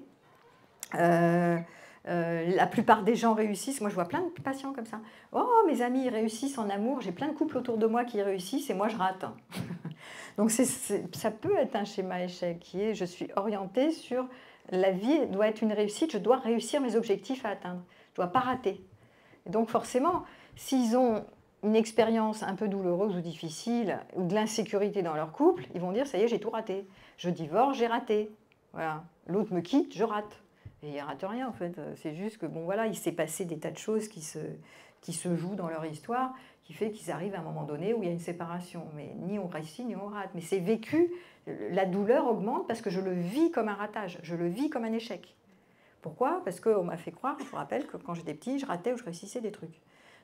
Speaker 1: La plupart des gens réussissent. Moi, je vois plein de patients comme ça. Oh, mes amis, ils réussissent en amour. J'ai plein de couples autour de moi qui réussissent et moi, je rate. Donc, ça peut être un schéma échec qui est, je suis orientée sur la vie doit être une réussite. Je dois réussir mes objectifs à atteindre. Je ne dois pas rater. Et donc, forcément, s'ils ont une expérience un peu douloureuse ou difficile, ou de l'insécurité dans leur couple, ils vont dire, ça y est, j'ai tout raté. Je divorce, j'ai raté. Voilà. L'autre me quitte, je rate. Et il ne rate rien, en fait. C'est juste que, bon, voilà, il s'est passé des tas de choses qui se jouent dans leur histoire, qui fait qu'ils arrivent à un moment donné où il y a une séparation. Mais ni on réussit, ni on rate. Mais c'est vécu, la douleur augmente parce que je le vis comme un ratage, je le vis comme un échec. Pourquoi? Parce qu'on m'a fait croire, je vous rappelle, que quand j'étais petit, je ratais ou je réussissais des trucs.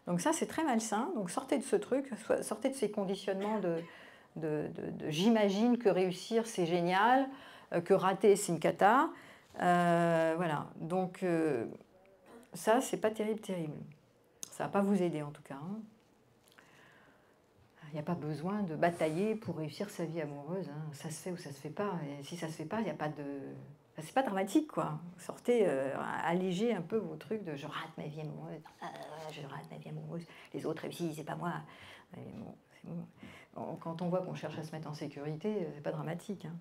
Speaker 1: Donc ça, c'est très malsain. Donc sortez de ce truc, sortez de ces conditionnements j'imagine que réussir, c'est génial, que rater, c'est une cata. Voilà. Donc ça, c'est pas terrible. Ça va pas vous aider, en tout cas, hein. Il n'y a pas besoin de batailler pour réussir sa vie amoureuse, hein. Ça se fait ou ça se fait pas. Et si ça se fait pas, il n'y a pas de... c'est pas dramatique, quoi. Sortez, allégez un peu vos trucs de je rate ma vie amoureuse, je rate ma vie amoureuse, les autres réussissent, c'est pas moi. Bon. Quand on voit qu'on cherche à se mettre en sécurité, c'est pas dramatique, hein.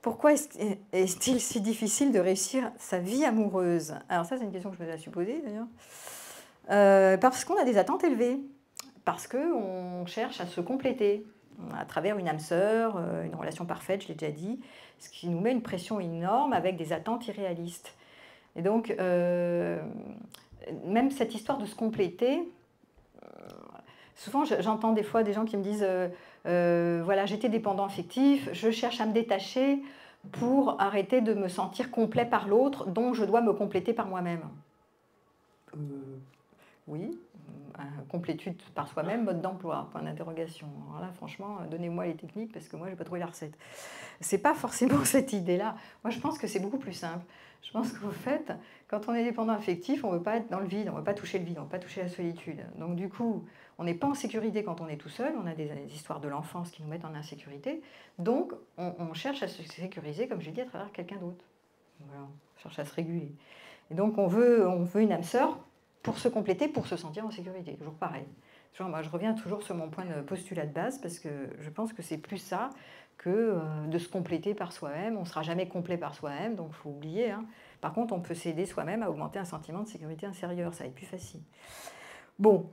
Speaker 1: Pourquoi est-il si difficile de réussir sa vie amoureuse? Alors ça, c'est une question que je me suis posée, d'ailleurs. Parce qu'on a des attentes élevées, parce qu'on cherche à se compléter à travers une âme sœur, une relation parfaite, je l'ai déjà dit, ce qui nous met une pression énorme avec des attentes irréalistes. Et donc, même cette histoire de se compléter, souvent j'entends des fois des gens qui me disent voilà, j'étais dépendant affectif, je cherche à me détacher pour arrêter de me sentir complet par l'autre, donc je dois me compléter par moi-même. Oui, complétude par soi-même, mode d'emploi, point d'interrogation. Alors là, franchement, donnez-moi les techniques parce que moi, je n'ai pas trouvé la recette. C'est pas forcément cette idée-là. Moi, je pense que c'est beaucoup plus simple. Je pense qu'au fait, quand on est dépendant affectif, on ne veut pas être dans le vide, on ne veut pas toucher le vide, on ne veut pas toucher la solitude. Donc du coup, on n'est pas en sécurité quand on est tout seul, on a des histoires de l'enfance qui nous mettent en insécurité, donc on cherche à se sécuriser, comme j'ai dit, à travers quelqu'un d'autre. Voilà, on cherche à se réguler. Et donc on veut une âme sœur pour se compléter, pour se sentir en sécurité, toujours pareil. Moi, je reviens toujours sur mon point de postulat de base, parce que je pense que c'est plus ça que de se compléter par soi-même. On ne sera jamais complet par soi-même, donc il faut oublier. Hein. Par contre, on peut s'aider soi-même à augmenter un sentiment de sécurité intérieure, ça va être plus facile. Bon.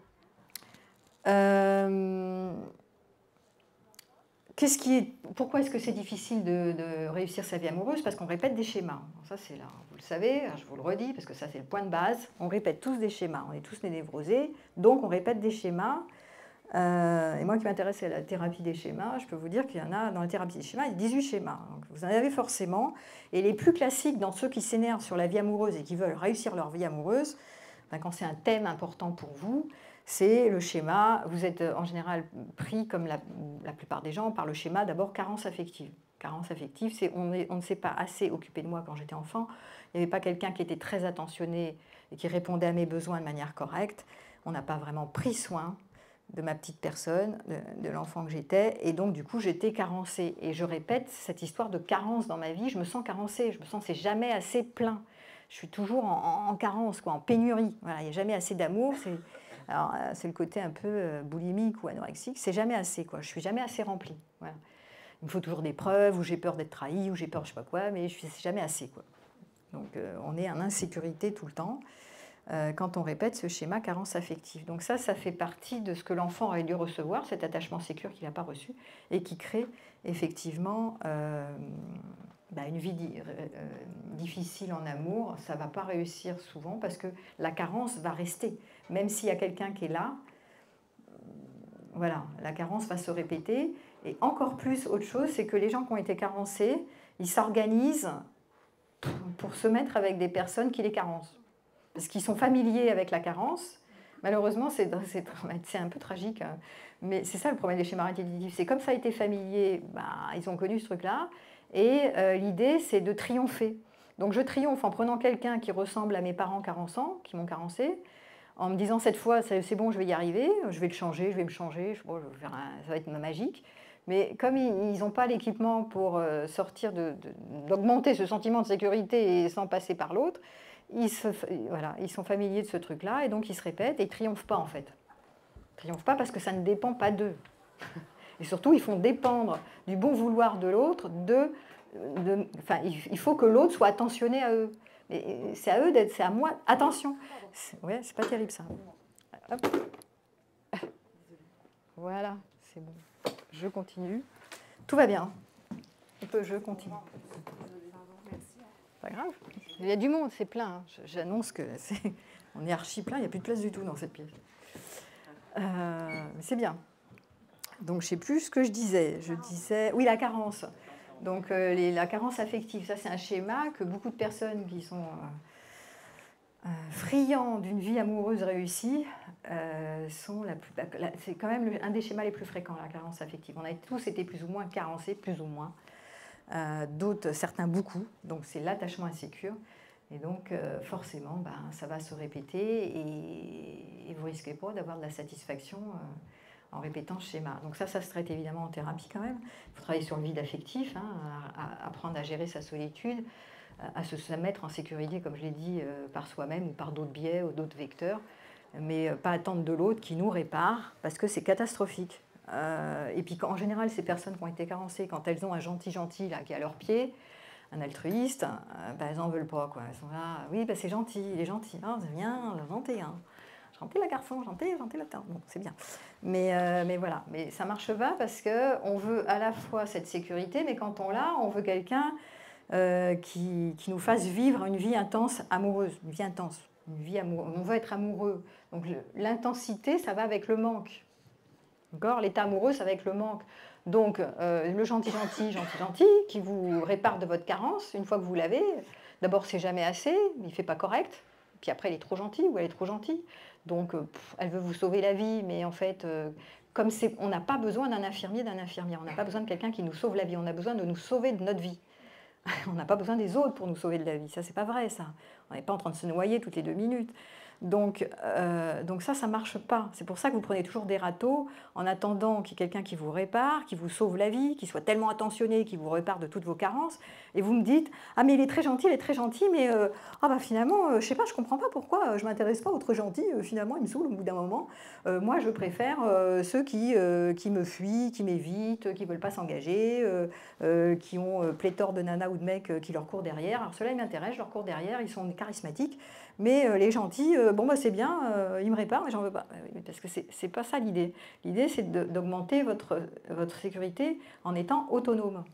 Speaker 1: Pourquoi est-ce que c'est difficile de réussir sa vie amoureuse? Parce qu'on répète des schémas. Ça, c'est là, vous le savez, je vous le redis, parce que ça, c'est le point de base. On répète tous des schémas. On est tous névrosés, donc on répète des schémas. Et moi qui m'intéresse à la thérapie des schémas, je peux vous dire qu'il y en a, dans la thérapie des schémas, il y a 18 schémas. Donc vous en avez forcément. Et les plus classiques dans ceux qui s'énervent sur la vie amoureuse et qui veulent réussir leur vie amoureuse, quand c'est un thème important pour vous, c'est le schéma. Vous êtes en général pris, comme la plupart des gens, par le schéma d'abord carence affective. Carence affective, c'est on ne s'est pas assez occupé de moi quand j'étais enfant. Il n'y avait pas quelqu'un qui était très attentionné et qui répondait à mes besoins de manière correcte. On n'a pas vraiment pris soin de ma petite personne, de l'enfant que j'étais, et donc du coup j'étais carencée. Et je répète cette histoire de carence dans ma vie, je me sens carencée, je me sens c'est jamais assez plein. Je suis toujours en carence, quoi, en pénurie. Voilà, il n'y a jamais assez d'amour. C'est le côté un peu boulimique ou anorexique. C'est jamais assez, quoi. Je suis jamais assez remplie. Voilà. Il me faut toujours des preuves, ou j'ai peur d'être trahie, ou j'ai peur je sais pas quoi, mais c'est jamais assez, quoi. Donc on est en insécurité tout le temps quand on répète ce schéma carence affective. Donc ça fait partie de ce que l'enfant aurait dû recevoir, cet attachement sécure qu'il n'a pas reçu, et qui crée effectivement une vie difficile en amour. Ça ne va pas réussir souvent parce que la carence va rester. Même s'il y a quelqu'un qui est là, voilà, la carence va se répéter. Et encore plus, autre chose, c'est que les gens qui ont été carencés, ils s'organisent pour se mettre avec des personnes qui les carencent. Parce qu'ils sont familiers avec la carence. Malheureusement, c'est un peu tragique, hein. Mais c'est ça le problème des schémas répétitifs. C'est comme ça a été familier, ils ont connu ce truc-là. Et l'idée, c'est de triompher. Donc je triomphe en prenant quelqu'un qui ressemble à mes parents carençants, qui m'ont carencé, en me disant cette fois, c'est bon, je vais y arriver, je vais le changer, je vais me changer, bon, ça va être magique. Mais comme ils n'ont pas l'équipement pour sortir d'augmenter ce sentiment de sécurité et sans passer par l'autre, ils sont familiers de ce truc-là et donc ils se répètent et ils ne triomphent pas en fait. Ils ne triomphent pas parce que ça ne dépend pas d'eux. Et surtout, ils font dépendre du bon vouloir de l'autre. Il faut que l'autre soit attentionné à eux. C'est à eux d'être, c'est à moi. Attention. Ouais, c'est pas terrible ça. Hop. Voilà, c'est bon. Je continue. Tout va bien. Je continue. Pas grave. Il y a du monde, c'est plein. Hein. J'annonce que on est archi plein. Il n'y a plus de place du tout dans cette pièce. Mais c'est bien. Donc, je ne sais plus ce que je disais. Je disais, oui, la carence. Donc, la carence affective, ça, c'est un schéma que beaucoup de personnes qui sont friands d'une vie amoureuse réussie c'est quand même un des schémas les plus fréquents, la carence affective. On a tous été plus ou moins carencés, plus ou moins. D'autres, certains beaucoup. Donc, c'est l'attachement insécure. Et donc, forcément, ça va se répéter et vous ne risquez pas d'avoir de la satisfaction en répétant ce schéma. Donc ça se traite évidemment en thérapie quand même. Il faut travailler sur le vide affectif, hein, à apprendre à gérer sa solitude, à se mettre en sécurité, comme je l'ai dit, par soi-même ou par d'autres biais ou d'autres vecteurs, mais pas attendre de l'autre qui nous répare, parce que c'est catastrophique. Et puis en général, ces personnes qui ont été carencées, quand elles ont un gentil là, qui est à leurs pieds, un altruiste, elles n'en veulent pas, quoi. Elles sont là, oui, c'est gentil, il est gentil, oh, c'est bien, gentil, hein. Gentil la garçon, gentil la terre. Bon, c'est bien. Mais voilà, mais ça marche pas parce qu'on veut à la fois cette sécurité, mais quand on l'a, on veut quelqu'un qui nous fasse vivre une vie intense, amoureuse, une vie intense. Une vie on veut être amoureux. Donc l'intensité, ça va avec le manque. D'accord ? L'état amoureux, ça va avec le manque. Donc le gentil, qui vous répare de votre carence, une fois que vous l'avez, d'abord c'est jamais assez, il ne fait pas correct. Puis après, il est trop gentil ou elle est trop gentille. Donc elle veut vous sauver la vie, mais en fait, comme on n'a pas besoin d'un infirmier, d'un infirmière, on n'a pas besoin de quelqu'un qui nous sauve la vie, on a besoin de nous sauver de notre vie. On n'a pas besoin des autres pour nous sauver de la vie. Ça, c'est pas vrai, ça. On n'est pas en train de se noyer toutes les 2 minutes. Donc ça ne marche pas. C'est pour ça que vous prenez toujours des râteaux en attendant qu'il y ait quelqu'un qui vous répare, qui vous sauve la vie, qui soit tellement attentionné, qui vous répare de toutes vos carences. Et vous me dites, ah mais il est très gentil, mais finalement, je ne sais pas, je ne comprends pas pourquoi je ne m'intéresse pas aux trop gentils. Finalement, il me saoule au bout d'un moment. Moi, je préfère ceux qui me fuient, qui m'évitent, qui ne veulent pas s'engager, qui ont pléthore de nanas ou de mecs qui leur courent derrière. Alors ceux-là, ils m'intéressent, je leur cours derrière, ils sont charismatiques. Mais les gentils, c'est bien, ils me réparent, mais j'en veux pas. Parce que c'est pas ça l'idée. L'idée, c'est d'augmenter votre sécurité en étant autonome.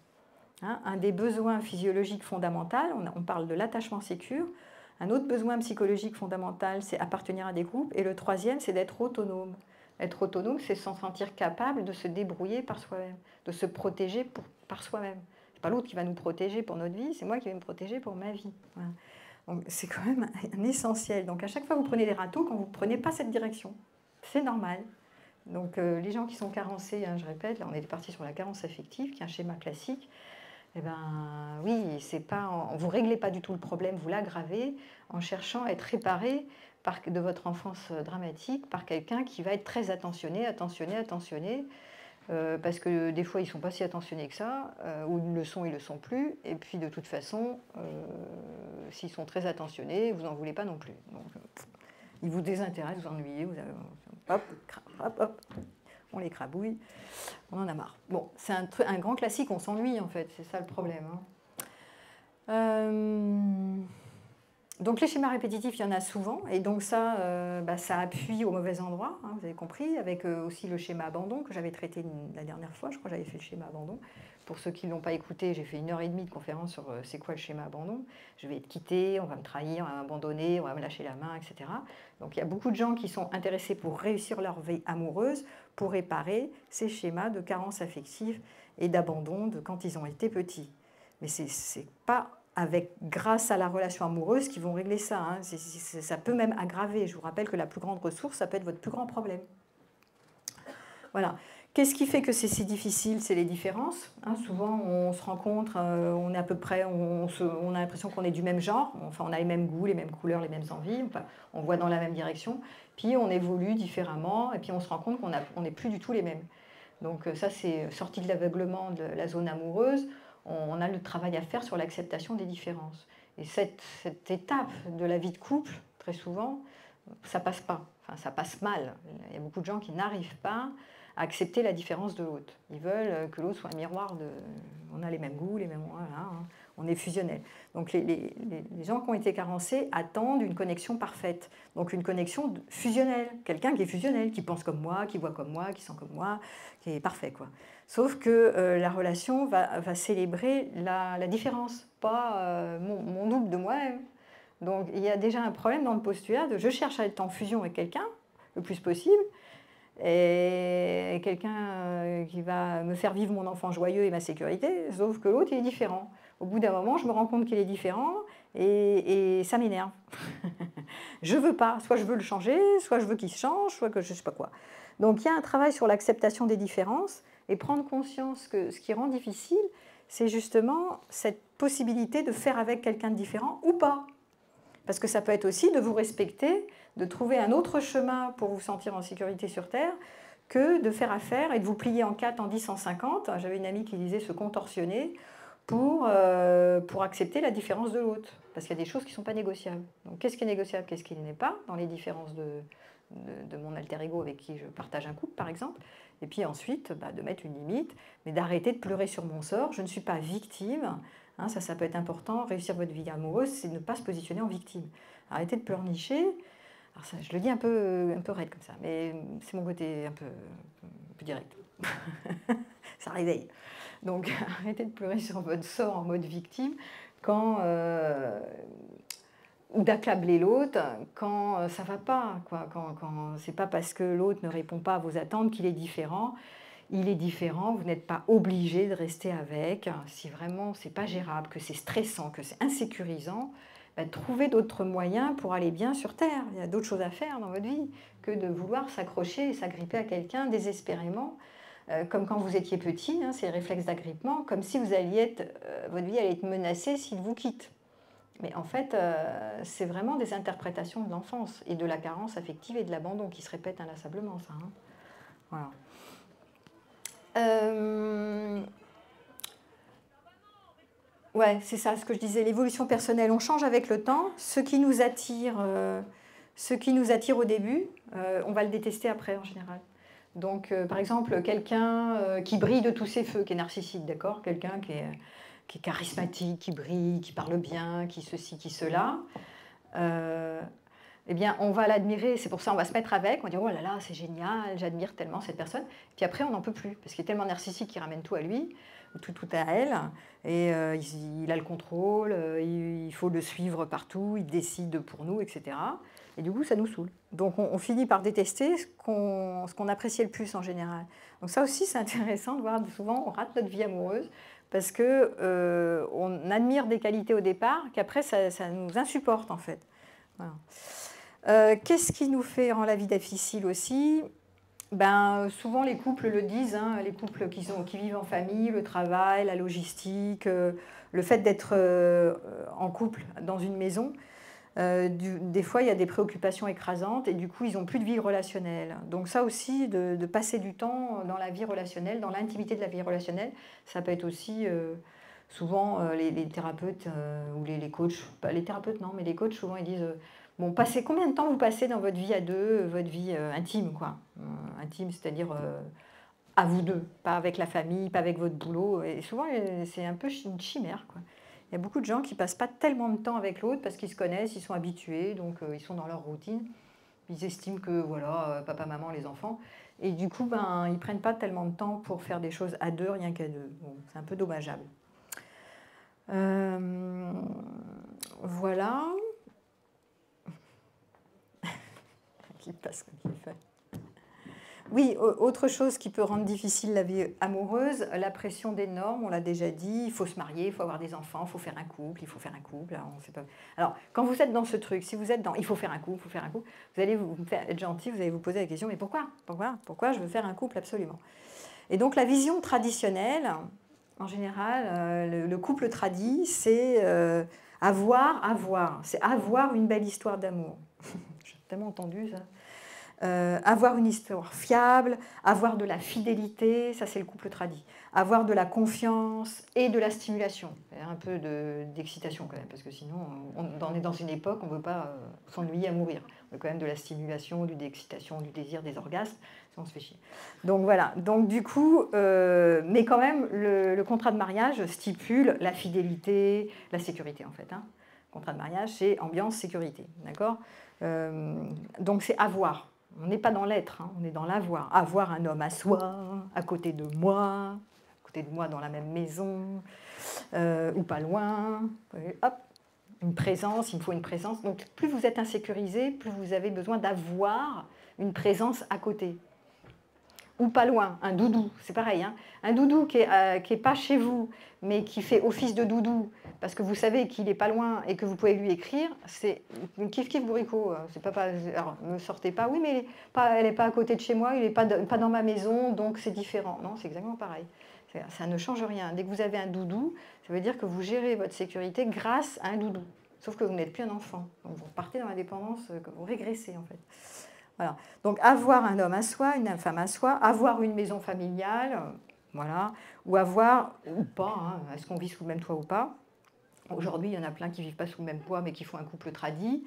Speaker 1: Hein, un des besoins physiologiques fondamentaux, on parle de l'attachement sécure. Un autre besoin psychologique fondamental, c'est appartenir à des groupes. Et le troisième, c'est d'être autonome. Être autonome, c'est se sentir capable de se débrouiller par soi-même, de se protéger par soi-même. C'est pas l'autre qui va nous protéger pour notre vie, c'est moi qui vais me protéger pour ma vie. Voilà. Donc c'est quand même un essentiel. Donc à chaque fois que vous prenez des râteaux, quand vous ne prenez pas cette direction, c'est normal. Donc les gens qui sont carencés, hein, je répète, là on est parti sur la carence affective, qui est un schéma classique. Eh bien oui, c'est pas, vous ne réglez pas du tout le problème, vous l'aggravez en cherchant à être réparé de votre enfance dramatique par quelqu'un qui va être très attentionné, parce que des fois ils ne sont pas si attentionnés que ça, ou ils le sont plus, et puis de toute façon, s'ils sont très attentionnés, vous n'en voulez pas non plus. Donc, ils vous désintéressent, vous ennuyez, hop, on les crabouille, on en a marre. Bon, c'est un grand classique, on s'ennuie en fait, c'est ça le problème. Hein. Donc les schémas répétitifs, il y en a souvent, et donc ça appuie au mauvais endroit, hein, vous avez compris, avec aussi le schéma abandon que j'avais traité la dernière fois, je crois que j'avais fait le schéma abandon. Pour ceux qui ne l'ont pas écouté, j'ai fait 1h30 de conférence sur c'est quoi le schéma abandon. Je vais être quitté, on va me trahir, on va m'abandonner, on va me lâcher la main, etc. Donc il y a beaucoup de gens qui sont intéressés pour réussir leur vie amoureuse, pour réparer ces schémas de carence affective et d'abandon de quand ils ont été petits. Mais c'est pas grâce à la relation amoureuse qu'ils vont régler ça. Hein. Ça peut même aggraver. Je vous rappelle que la plus grande ressource, ça peut être votre plus grand problème. Voilà. Qu'est-ce qui fait que c'est si difficile? C'est les différences. Hein. Souvent, on se rencontre, on est à peu près, on a l'impression qu'on est du même genre. Enfin, on a les mêmes goûts, les mêmes couleurs, les mêmes envies. Enfin, on voit dans la même direction. Puis, on évolue différemment. Et puis, on se rend compte qu'on n'est plus du tout les mêmes. Donc, ça, c'est sorti de l'aveuglement de la zone amoureuse. On a le travail à faire sur l'acceptation des différences. Et cette étape de la vie de couple, très souvent, ça passe pas. Enfin, ça passe mal. Il y a beaucoup de gens qui n'arrivent pas à accepter la différence de l'autre. Ils veulent que l'autre soit un miroir de... On a les mêmes goûts, les mêmes... Voilà, hein, on est fusionnel. Donc les gens qui ont été carencés attendent une connexion parfaite. Donc une connexion fusionnelle. Quelqu'un qui est fusionnel, qui pense comme moi, qui voit comme moi, qui sent comme moi, qui est parfait, quoi. Sauf que la relation va célébrer la différence, pas mon double de moi-même. Donc il y a déjà un problème dans le postulat de je cherche à être en fusion avec quelqu'un le plus possible, et quelqu'un qui va me faire vivre mon enfant joyeux et ma sécurité, sauf que l'autre il est différent. Au bout d'un moment, je me rends compte qu'il est différent et ça m'énerve. Je veux pas, soit je veux le changer, soit je veux qu'il se change, soit que je sais pas quoi. Donc il y a un travail sur l'acceptation des différences et prendre conscience que ce qui rend difficile, c'est justement cette possibilité de faire avec quelqu'un de différent ou pas. Parce que ça peut être aussi de vous respecter, de trouver un autre chemin pour vous sentir en sécurité sur Terre, que de faire affaire et de vous plier en 4, en 10, en 50. J'avais une amie qui disait se contorsionner pour accepter la différence de l'autre. Parce qu'il y a des choses qui ne sont pas négociables. Donc qu'est-ce qui est négociable, qu'est-ce qui n'est pas dans les différences de mon alter ego avec qui je partage un couple, par exemple. Et puis ensuite, de mettre une limite, mais d'arrêter de pleurer sur mon sort. Je ne suis pas victime. Hein, ça peut être important. Réussir votre vie amoureuse, c'est ne pas se positionner en victime. Arrêtez de pleurnicher. Alors ça, je le dis un peu raide comme ça, mais c'est mon côté un peu direct. Ça réveille. Donc arrêtez de pleurer sur votre sort en mode victime quand ou d'accabler l'autre quand ça ne va pas, quoi. C'est pas parce que l'autre ne répond pas à vos attentes qu'il est différent. Il est différent, vous n'êtes pas obligé de rester avec. Si vraiment c'est pas gérable, que c'est stressant, que c'est insécurisant, trouvez d'autres moyens pour aller bien sur Terre. Il y a d'autres choses à faire dans votre vie que de vouloir s'accrocher et s'agripper à quelqu'un désespérément, comme quand vous étiez petit, hein, ces réflexes d'agrippement, comme si vous alliez être, votre vie allait être menacée s'il vous quitte. Mais en fait, c'est vraiment des interprétations de l'enfance et de la carence affective et de l'abandon qui se répètent inlassablement, ça. Hein. Voilà. Ouais, c'est ça ce que je disais, l'évolution personnelle, on change avec le temps. Ce qui nous attire au début, on va le détester après en général. Donc, par exemple, quelqu'un qui brille de tous ses feux, qui est narcissique, d'accord ? Quelqu'un qui est charismatique, qui brille, qui parle bien, qui ceci, qui cela. Eh bien, on va l'admirer, c'est pour ça qu'on va se mettre avec, on va dire « Oh là là, c'est génial, j'admire tellement cette personne ». Puis après, on n'en peut plus, parce qu'il est tellement narcissique qu'il ramène tout à lui, tout à elle, et il a le contrôle, il faut le suivre partout, il décide pour nous, etc. Et du coup, ça nous saoule. Donc, on finit par détester ce qu'on appréciait le plus en général. Donc ça aussi, c'est intéressant de voir, souvent, on rate notre vie amoureuse, parce qu'on admire des qualités au départ, qu'après, ça nous insupporte, en fait. Voilà. Qu'est-ce qui nous rend la vie difficile aussi ? Souvent les couples le disent, hein, les couples qui vivent en famille, le travail, la logistique, le fait d'être en couple dans une maison. Des fois, il y a des préoccupations écrasantes et du coup, ils n'ont plus de vie relationnelle. Donc ça aussi, de passer du temps dans la vie relationnelle, dans l'intimité de la vie relationnelle, ça peut être aussi... souvent, les thérapeutes ou les coachs, pas les thérapeutes non, mais les coachs, souvent, ils disent... Bon, combien de temps vous passez dans votre vie à deux, votre vie intime, quoi. Intime, c'est-à-dire à vous deux, pas avec la famille, pas avec votre boulot. Et souvent, c'est un peu une chimère, quoi. Il y a beaucoup de gens qui ne passent pas tellement de temps avec l'autre parce qu'ils se connaissent, ils sont habitués, donc ils sont dans leur routine. Ils estiment que, voilà, papa, maman, les enfants. Et du coup, ils ne prennent pas tellement de temps pour faire des choses à deux, rien qu'à deux. Bon, c'est un peu dommageable. Voilà. Qui passe comme il fait. Oui, autre chose qui peut rendre difficile la vie amoureuse, la pression des normes, on l'a déjà dit, il faut se marier, il faut avoir des enfants, il faut faire un couple, il faut faire un couple. Alors, on sait pas... Alors, quand vous êtes dans ce truc, si vous êtes dans il faut faire un couple, vous allez être gentil, vous allez vous poser la question, mais pourquoi je veux faire un couple absolument ? Et donc la vision traditionnelle, en général, le couple tradit, c'est avoir une belle histoire d'amour. J'ai tellement entendu ça. Avoir une histoire fiable, avoir de la fidélité, ça c'est le couple tradit. Avoir de la confiance et de la stimulation. Un peu d'excitation quand même, parce que sinon on est dans une époque où on ne veut pas s'ennuyer à mourir. On veut quand même de la stimulation, de l'excitation, du désir, des orgasmes, sinon on se fait chier. Donc voilà, donc du coup, mais quand même le contrat de mariage stipule la fidélité, la sécurité en fait. Hein. Le contrat de mariage c'est ambiance sécurité, d'accord ? Donc c'est avoir. On n'est pas dans l'être, hein, on est dans l'avoir. Avoir un homme à soi, à côté de moi dans la même maison, ou pas loin. Hop, une présence, il me faut une présence. Donc plus vous êtes insécurisé, plus vous avez besoin d'avoir une présence à côté. Ou pas loin, un doudou, c'est pareil. Hein. Un doudou qui est pas chez vous, mais qui fait office de doudou, parce que vous savez qu'il n'est pas loin et que vous pouvez lui écrire, c'est kiff bourricot. C'est pas, alors, ne sortez pas, oui, mais elle n'est pas à côté de chez moi, il n'est pas dans ma maison, donc c'est différent. Non, c'est exactement pareil. Ça ne change rien. Dès que vous avez un doudou, ça veut dire que vous gérez votre sécurité grâce à un doudou. Sauf que vous n'êtes plus un enfant. Donc vous repartez dans la dépendance, vous régressez en fait. Voilà. Donc avoir un homme à soi, une femme à soi, avoir une maison familiale, voilà, ou avoir, ou pas, hein, est-ce qu'on vit sous le même toit ou pas. Aujourd'hui, il y en a plein qui ne vivent pas sous le même toit, mais qui font un couple tradit.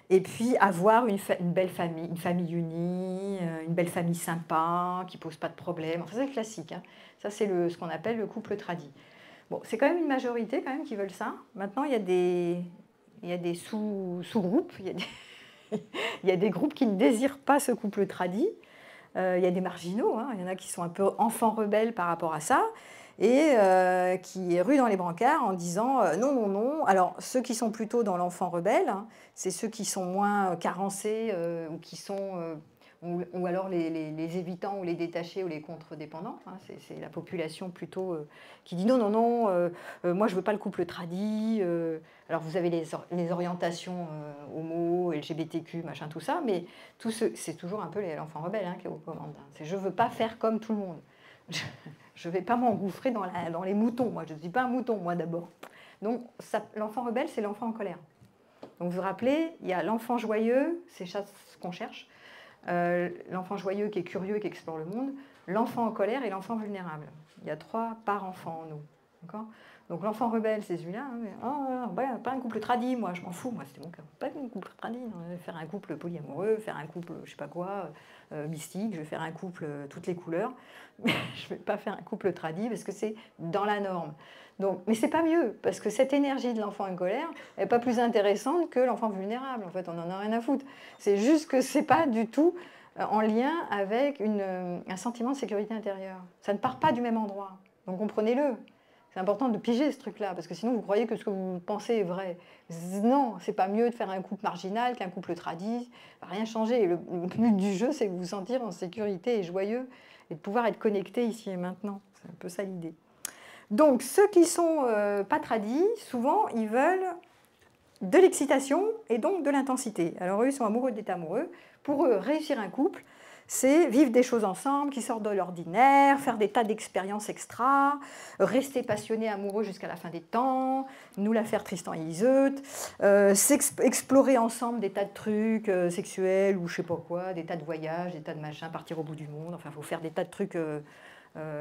Speaker 1: Et puis avoir une belle famille, une famille unie, une belle famille sympa, qui ne pose pas de problème. Enfin, c'est classique. Hein. Ça, c'est ce qu'on appelle le couple tradit. Bon, c'est quand même une majorité quand même qui veulent ça. Maintenant, il y a des sous-groupes, il y a des groupes qui ne désirent pas ce couple tradit. Il y a des marginaux, hein. Il y en a qui sont un peu enfants rebelles par rapport à ça. et qui rue dans les brancards en disant non, non, non. Alors, ceux qui sont plutôt dans l'enfant rebelle, hein, c'est ceux qui sont moins carencés ou qui sont... ou alors les évitants ou les détachés ou les contre-dépendants. Hein, c'est la population plutôt qui dit non, non, non, moi je veux pas le couple tradi. Alors vous avez les orientations homo, LGBTQ, machin, tout ça, mais c'est toujours un peu l'enfant rebelle hein, qui est aux commandes. Hein. C'est je veux pas faire comme tout le monde. Je ne vais pas m'engouffrer dans les moutons. Moi, je ne suis pas un mouton, moi, d'abord. Donc, l'enfant rebelle, c'est l'enfant en colère. Donc, vous vous rappelez, il y a l'enfant joyeux, c'est ce qu'on cherche. L'enfant joyeux qui est curieux, qui explore le monde. L'enfant en colère et l'enfant vulnérable. Il y a 3 par enfant en nous. D'accord ? Donc, l'enfant rebelle, c'est celui-là. Hein, pas un couple tradi, moi, je m'en fous. Moi, c'était mon cas. Pas un couple tradi. Faire un couple polyamoureux, faire un couple, je sais pas quoi, mystique. Je vais faire un couple toutes les couleurs. Mais je ne vais pas faire un couple tradi parce que c'est dans la norme. Donc, mais c'est pas mieux, parce que cette énergie de l'enfant en colère n'est pas plus intéressante que l'enfant vulnérable. En fait, on n'en a rien à foutre. C'est juste que c'est pas du tout en lien avec un sentiment de sécurité intérieure. Ça ne part pas du même endroit. Donc comprenez-le. C'est important de piger ce truc-là, parce que sinon vous croyez que ce que vous pensez est vrai. Non, c'est pas mieux de faire un couple marginal qu'un couple tradi. Ça va rien changer. Et le but du jeu, c'est de vous sentir en sécurité et joyeux, et de pouvoir être connecté ici et maintenant. C'est un peu ça l'idée. Donc, ceux qui sont pas tradis, souvent, ils veulent de l'excitation et donc de l'intensité. Alors, eux, ils sont amoureux d'être amoureux. Pour eux, réussir un couple, c'est vivre des choses ensemble, qui sortent de l'ordinaire, faire des tas d'expériences extra, rester passionné, amoureux jusqu'à la fin des temps, nous la faire Tristan et Iseut, explorer ensemble des tas de trucs sexuels ou je sais pas quoi, des tas de voyages, des tas de machins, partir au bout du monde, enfin, il faut faire des tas de trucs...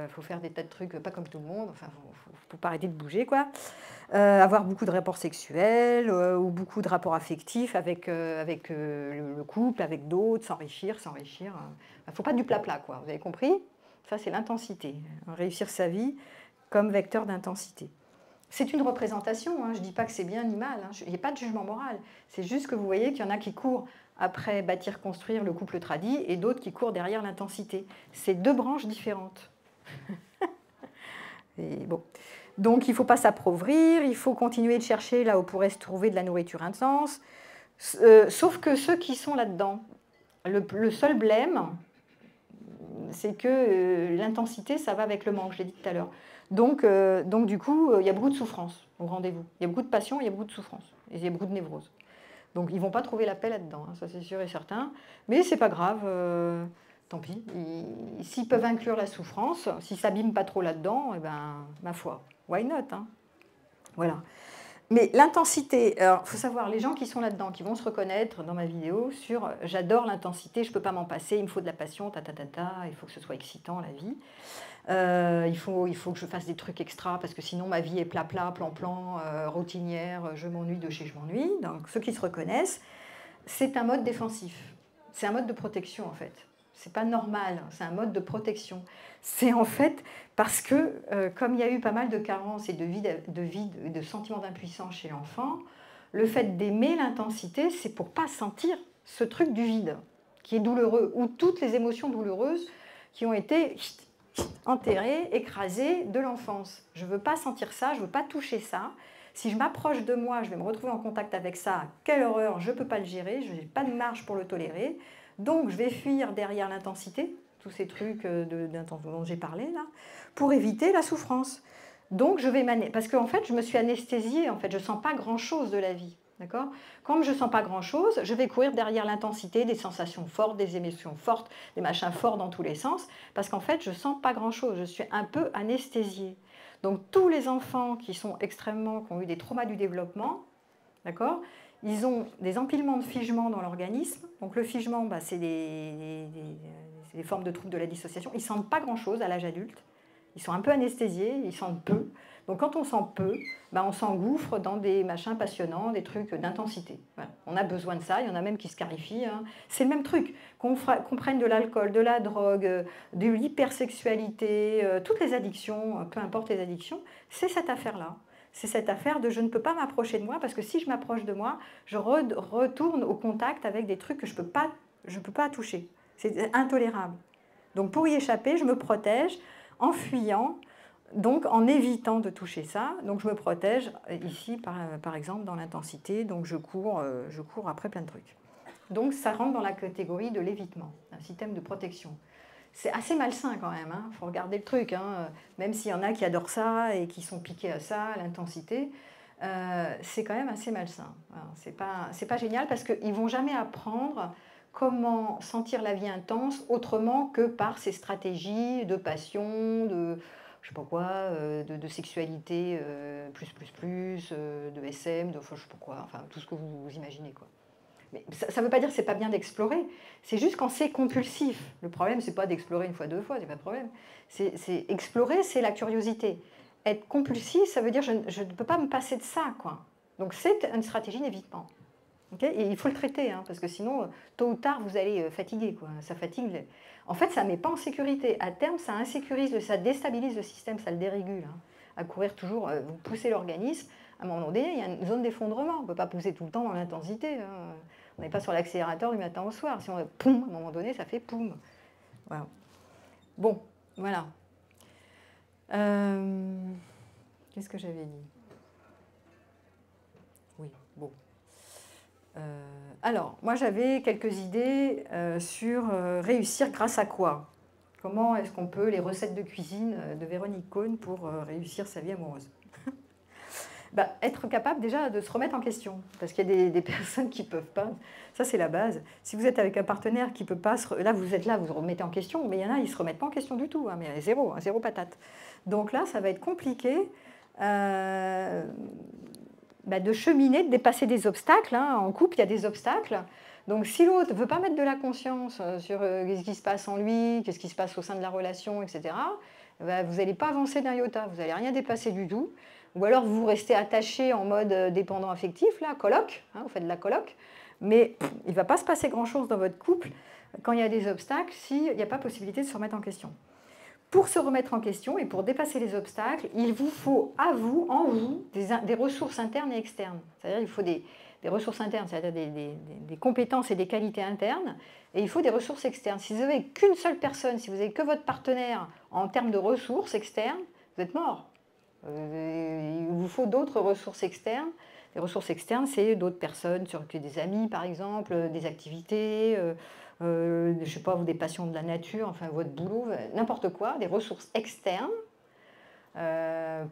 Speaker 1: faut faire des tas de trucs pas comme tout le monde, enfin, faut pas arrêter de bouger, quoi. Avoir beaucoup de rapports sexuels ou beaucoup de rapports affectifs avec le couple, avec d'autres, s'enrichir. Faut pas du plat-plat, quoi. Vous avez compris ? Ça, c'est l'intensité. Réussir sa vie comme vecteur d'intensité. C'est une représentation, hein. Je ne dis pas que c'est bien ni mal, hein. Il n'y a pas de jugement moral. C'est juste que vous voyez qu'il y en a qui courent après bâtir, construire le couple tradit et d'autres qui courent derrière l'intensité. C'est 2 branches différentes. Et bon. Donc il ne faut pas s'appauvrir, il faut continuer de chercher là où pourrait se trouver de la nourriture intense. Sauf que ceux qui sont là-dedans, le seul blême, c'est que l'intensité, ça va avec le manque, je l'ai dit tout à l'heure. Donc du coup, il y a beaucoup de souffrance au rendez-vous. Il y a beaucoup de passion, il y a beaucoup de souffrance. Et il y a beaucoup de névrose. Donc ils ne vont pas trouver la paix là-dedans, hein, ça c'est sûr et certain. Mais c'est pas grave, tant pis. S'ils peuvent inclure la souffrance, s'ils ne s'abîment pas trop là-dedans, eh ben, ma foi, why not, hein. Voilà. Mais l'intensité, alors il faut savoir, les gens qui sont là-dedans, qui vont se reconnaître dans ma vidéo sur « j'adore l'intensité, je ne peux pas m'en passer, il me faut de la passion, il faut que ce soit excitant la vie ». Il faut que je fasse des trucs extra parce que sinon ma vie est plat-plat, plan-plan, routinière, je m'ennuie de chez je m'ennuie. Donc ceux qui se reconnaissent, c'est un mode défensif. C'est un mode de protection en fait. C'est pas normal, c'est un mode de protection. C'est en fait parce que comme il y a eu pas mal de carences et de vide, de sentiments d'impuissance chez l'enfant, le fait d'aimer l'intensité, c'est pour pas sentir ce truc du vide qui est douloureux, ou toutes les émotions douloureuses qui ont été enterré, écrasé de l'enfance. Je ne veux pas sentir ça, je ne veux pas toucher ça. Si je m'approche de moi, je vais me retrouver en contact avec ça. Quelle horreur, je ne peux pas le gérer, je n'ai pas de marge pour le tolérer. Donc je vais fuir derrière l'intensité, tous ces trucs dont j'ai parlé là, pour éviter la souffrance. Donc je vais parce qu'en fait je me suis anesthésiée, en fait, je ne sens pas grand-chose de la vie. D'accord ? Comme je ne sens pas grand-chose, je vais courir derrière l'intensité, des sensations fortes, des émotions fortes, des machins forts dans tous les sens, parce qu'en fait, je ne sens pas grand-chose, je suis un peu anesthésiée. Donc tous les enfants qui ont eu des traumas du développement, d'accord, ils ont des empilements de figements dans l'organisme. Donc le figement, c'est des formes de troubles de la dissociation. Ils ne sentent pas grand-chose à l'âge adulte. Ils sont un peu anesthésiés, ils sentent peu. Donc quand on sent peu, on s'engouffre dans des machins passionnants, des trucs d'intensité. Voilà. On a besoin de ça, il y en a même qui scarifient. Hein. C'est le même truc, qu'on prenne de l'alcool, de la drogue, de l'hypersexualité, toutes les addictions, peu importe les addictions, c'est cette affaire-là. C'est cette affaire de je ne peux pas m'approcher de moi, parce que si je m'approche de moi, je retourne au contact avec des trucs que je peux pas toucher. C'est intolérable. Donc pour y échapper, je me protège en fuyant, Donc, en évitant de toucher ça, donc je me protège ici, par exemple, dans l'intensité. Donc, je cours après plein de trucs. Donc, ça rentre dans la catégorie de l'évitement, un système de protection. C'est assez malsain quand même, il faut regarder le truc. Même s'il y en a qui adorent ça et qui sont piqués à ça, à l'intensité, c'est quand même assez malsain. C'est pas génial parce qu'ils ne vont jamais apprendre comment sentir la vie intense autrement que par ces stratégies de passion, de je sais pas quoi, de sexualité de SM, de enfin, je sais pas quoi, enfin tout ce que vous imaginez quoi. Mais ça ne veut pas dire que c'est pas bien d'explorer, c'est juste quand c'est compulsif. Le problème, c'est pas d'explorer une fois, deux fois, c'est pas de problème. Explorer, c'est la curiosité. Être compulsif, ça veut dire je ne peux pas me passer de ça, quoi. Donc c'est une stratégie d'évitement. Okay, et il faut le traiter, parce que sinon, tôt ou tard, vous allez fatiguer, quoi. Ça fatigue. En fait, ça ne met pas en sécurité. À terme, ça insécurise, ça déstabilise le système, ça le dérégule. À courir toujours, vous poussez l'organisme. À un moment donné, il y a une zone d'effondrement. On ne peut pas pousser tout le temps dans l'intensité. On n'est pas sur l'accélérateur du matin au soir. Si on poum, à un moment donné, ça fait poum. Voilà. Bon, voilà. Qu'est-ce que j'avais dit? Oui, bon. Alors, moi j'avais quelques idées sur réussir grâce à quoi? Comment est-ce qu'on peut, les recettes de cuisine de Véronique Cohn pour réussir sa vie amoureuse? Être capable déjà de se remettre en question, parce qu'il y a des personnes qui ne peuvent pas, ça c'est la base. Si vous êtes avec un partenaire qui ne peut pas, là vous êtes là, vous remettez en question, mais il y en a, ils ne se remettent pas en question du tout, mais zéro patate. Donc là, ça va être compliqué de cheminer, de dépasser des obstacles. En couple, il y a des obstacles. Donc si l'autre ne veut pas mettre de la conscience sur ce qui se passe en lui, qu'est-ce qui se passe au sein de la relation, etc., vous n'allez pas avancer d'un iota, vous n'allez rien dépasser du tout. Ou alors vous restez attaché en mode dépendant affectif, là, coloc, vous faites de la coloc, mais il ne va pas se passer grand-chose dans votre couple quand il y a des obstacles, s'il n'y a pas possibilité de se remettre en question. Pour se remettre en question et pour dépasser les obstacles, il vous faut en vous, des ressources internes et externes. C'est-à-dire qu'il faut des ressources internes, c'est-à-dire des compétences et des qualités internes, et il faut des ressources externes. Si vous n'avez qu'une seule personne, si vous n'avez que votre partenaire en termes de ressources externes, vous êtes mort. Il vous faut d'autres ressources externes. Les ressources externes, c'est d'autres personnes, des amis par exemple, des activités, je ne sais pas, des passions de la nature, enfin votre boulot, n'importe quoi, des ressources externes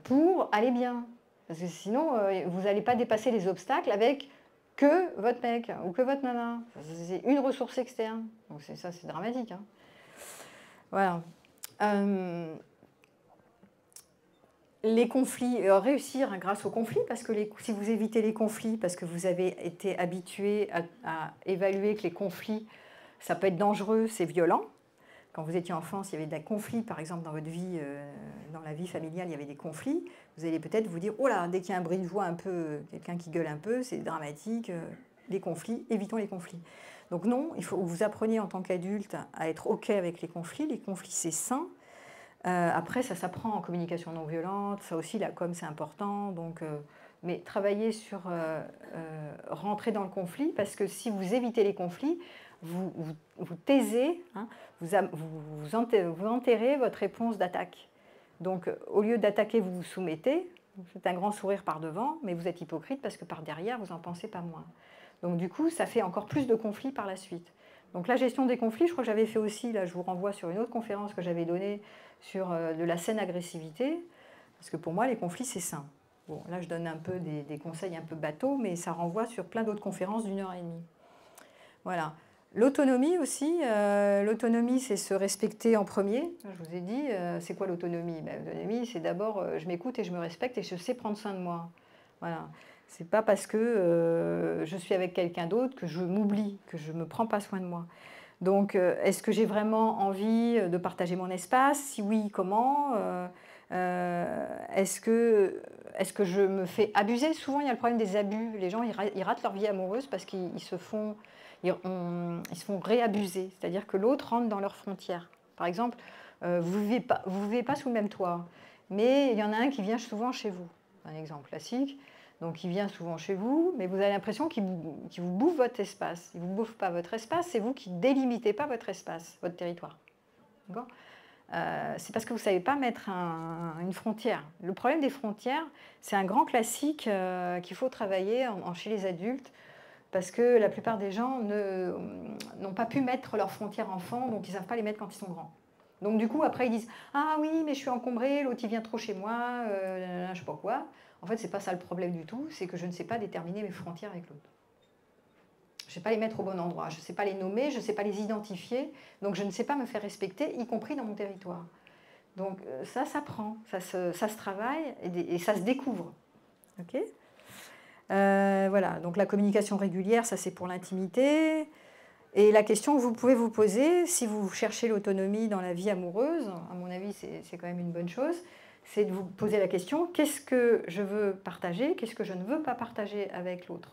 Speaker 1: pour aller bien. Parce que sinon, vous n'allez pas dépasser les obstacles avec que votre mec ou que votre nana. C'est une ressource externe. Donc ça, c'est dramatique. Voilà. Les conflits, réussir grâce aux conflits, parce que si vous évitez les conflits, parce que vous avez été habitué à évaluer que les conflits, ça peut être dangereux, c'est violent. Quand vous étiez enfant, s'il y avait des conflits, par exemple dans votre vie, dans la vie familiale, il y avait des conflits, vous allez peut-être vous dire, oh là, dès qu'il y a un bruit de voix un peu, quelqu'un qui gueule un peu, c'est dramatique, les conflits, évitons les conflits. Donc non, il faut que vous appreniez en tant qu'adulte à être OK avec les conflits c'est sain. Après, ça s'apprend en communication non violente, ça aussi, la com, c'est important. Donc, mais travailler sur rentrer dans le conflit, parce que si vous évitez les conflits, vous taisez, vous enterrez votre réponse d'attaque. Donc, au lieu d'attaquer, vous vous soumettez, vous faites un grand sourire par devant, mais vous êtes hypocrite parce que par derrière, vous n'en pensez pas moins. Donc, du coup, ça fait encore plus de conflits par la suite. Donc, la gestion des conflits, je crois que j'avais fait aussi, là, je vous renvoie sur une autre conférence que j'avais donnée sur de la saine agressivité, parce que pour moi, les conflits, c'est sain. Bon, là, je donne un peu des conseils un peu bateaux, mais ça renvoie sur plein d'autres conférences d'1h30. Voilà. L'autonomie aussi, l'autonomie, c'est se respecter en premier. Je vous ai dit, c'est quoi l'autonomie? L'autonomie, c'est d'abord, je m'écoute et je me respecte et je sais prendre soin de moi. Voilà. C'est pas parce que je suis avec quelqu'un d'autre que je m'oublie, que je ne me prends pas soin de moi. Donc, est-ce que j'ai vraiment envie de partager mon espace? Si oui, comment? Est-ce que je me fais abuser? Souvent, il y a le problème des abus. Les gens, ils ratent leur vie amoureuse parce qu'ils se font réabuser. C'est-à-dire que l'autre rentre dans leurs frontières. Par exemple, vous ne vivez pas sous le même toit, mais il y en a un qui vient souvent chez vous. Un exemple classique. Donc il vient souvent chez vous, mais vous avez l'impression qu'il vous bouffe votre espace. Il ne vous bouffe pas votre espace, c'est vous qui ne délimitez pas votre espace, votre territoire. c'est parce que vous ne savez pas mettre une frontière. Le problème des frontières, c'est un grand classique qu'il faut travailler chez les adultes, parce que la plupart des gens n'ont pas pu mettre leurs frontières enfants, donc ils ne savent pas les mettre quand ils sont grands. Donc du coup, après, ils disent « Ah oui, mais je suis encombré, l'autre il vient trop chez moi, je ne sais pas quoi ». En fait, ce n'est pas ça le problème du tout, c'est que je ne sais pas déterminer mes frontières avec l'autre. Je ne sais pas les mettre au bon endroit, je ne sais pas les nommer, je ne sais pas les identifier, donc je ne sais pas me faire respecter, y compris dans mon territoire. Donc ça s'apprend, ça se travaille et ça se découvre. Ok. Voilà, donc la communication régulière, ça c'est pour l'intimité. Et la question que vous pouvez vous poser, si vous cherchez l'autonomie dans la vie amoureuse, à mon avis c'est quand même une bonne chose, c'est de vous poser la question, qu'est-ce que je veux partager, qu'est-ce que je ne veux pas partager avec l'autre?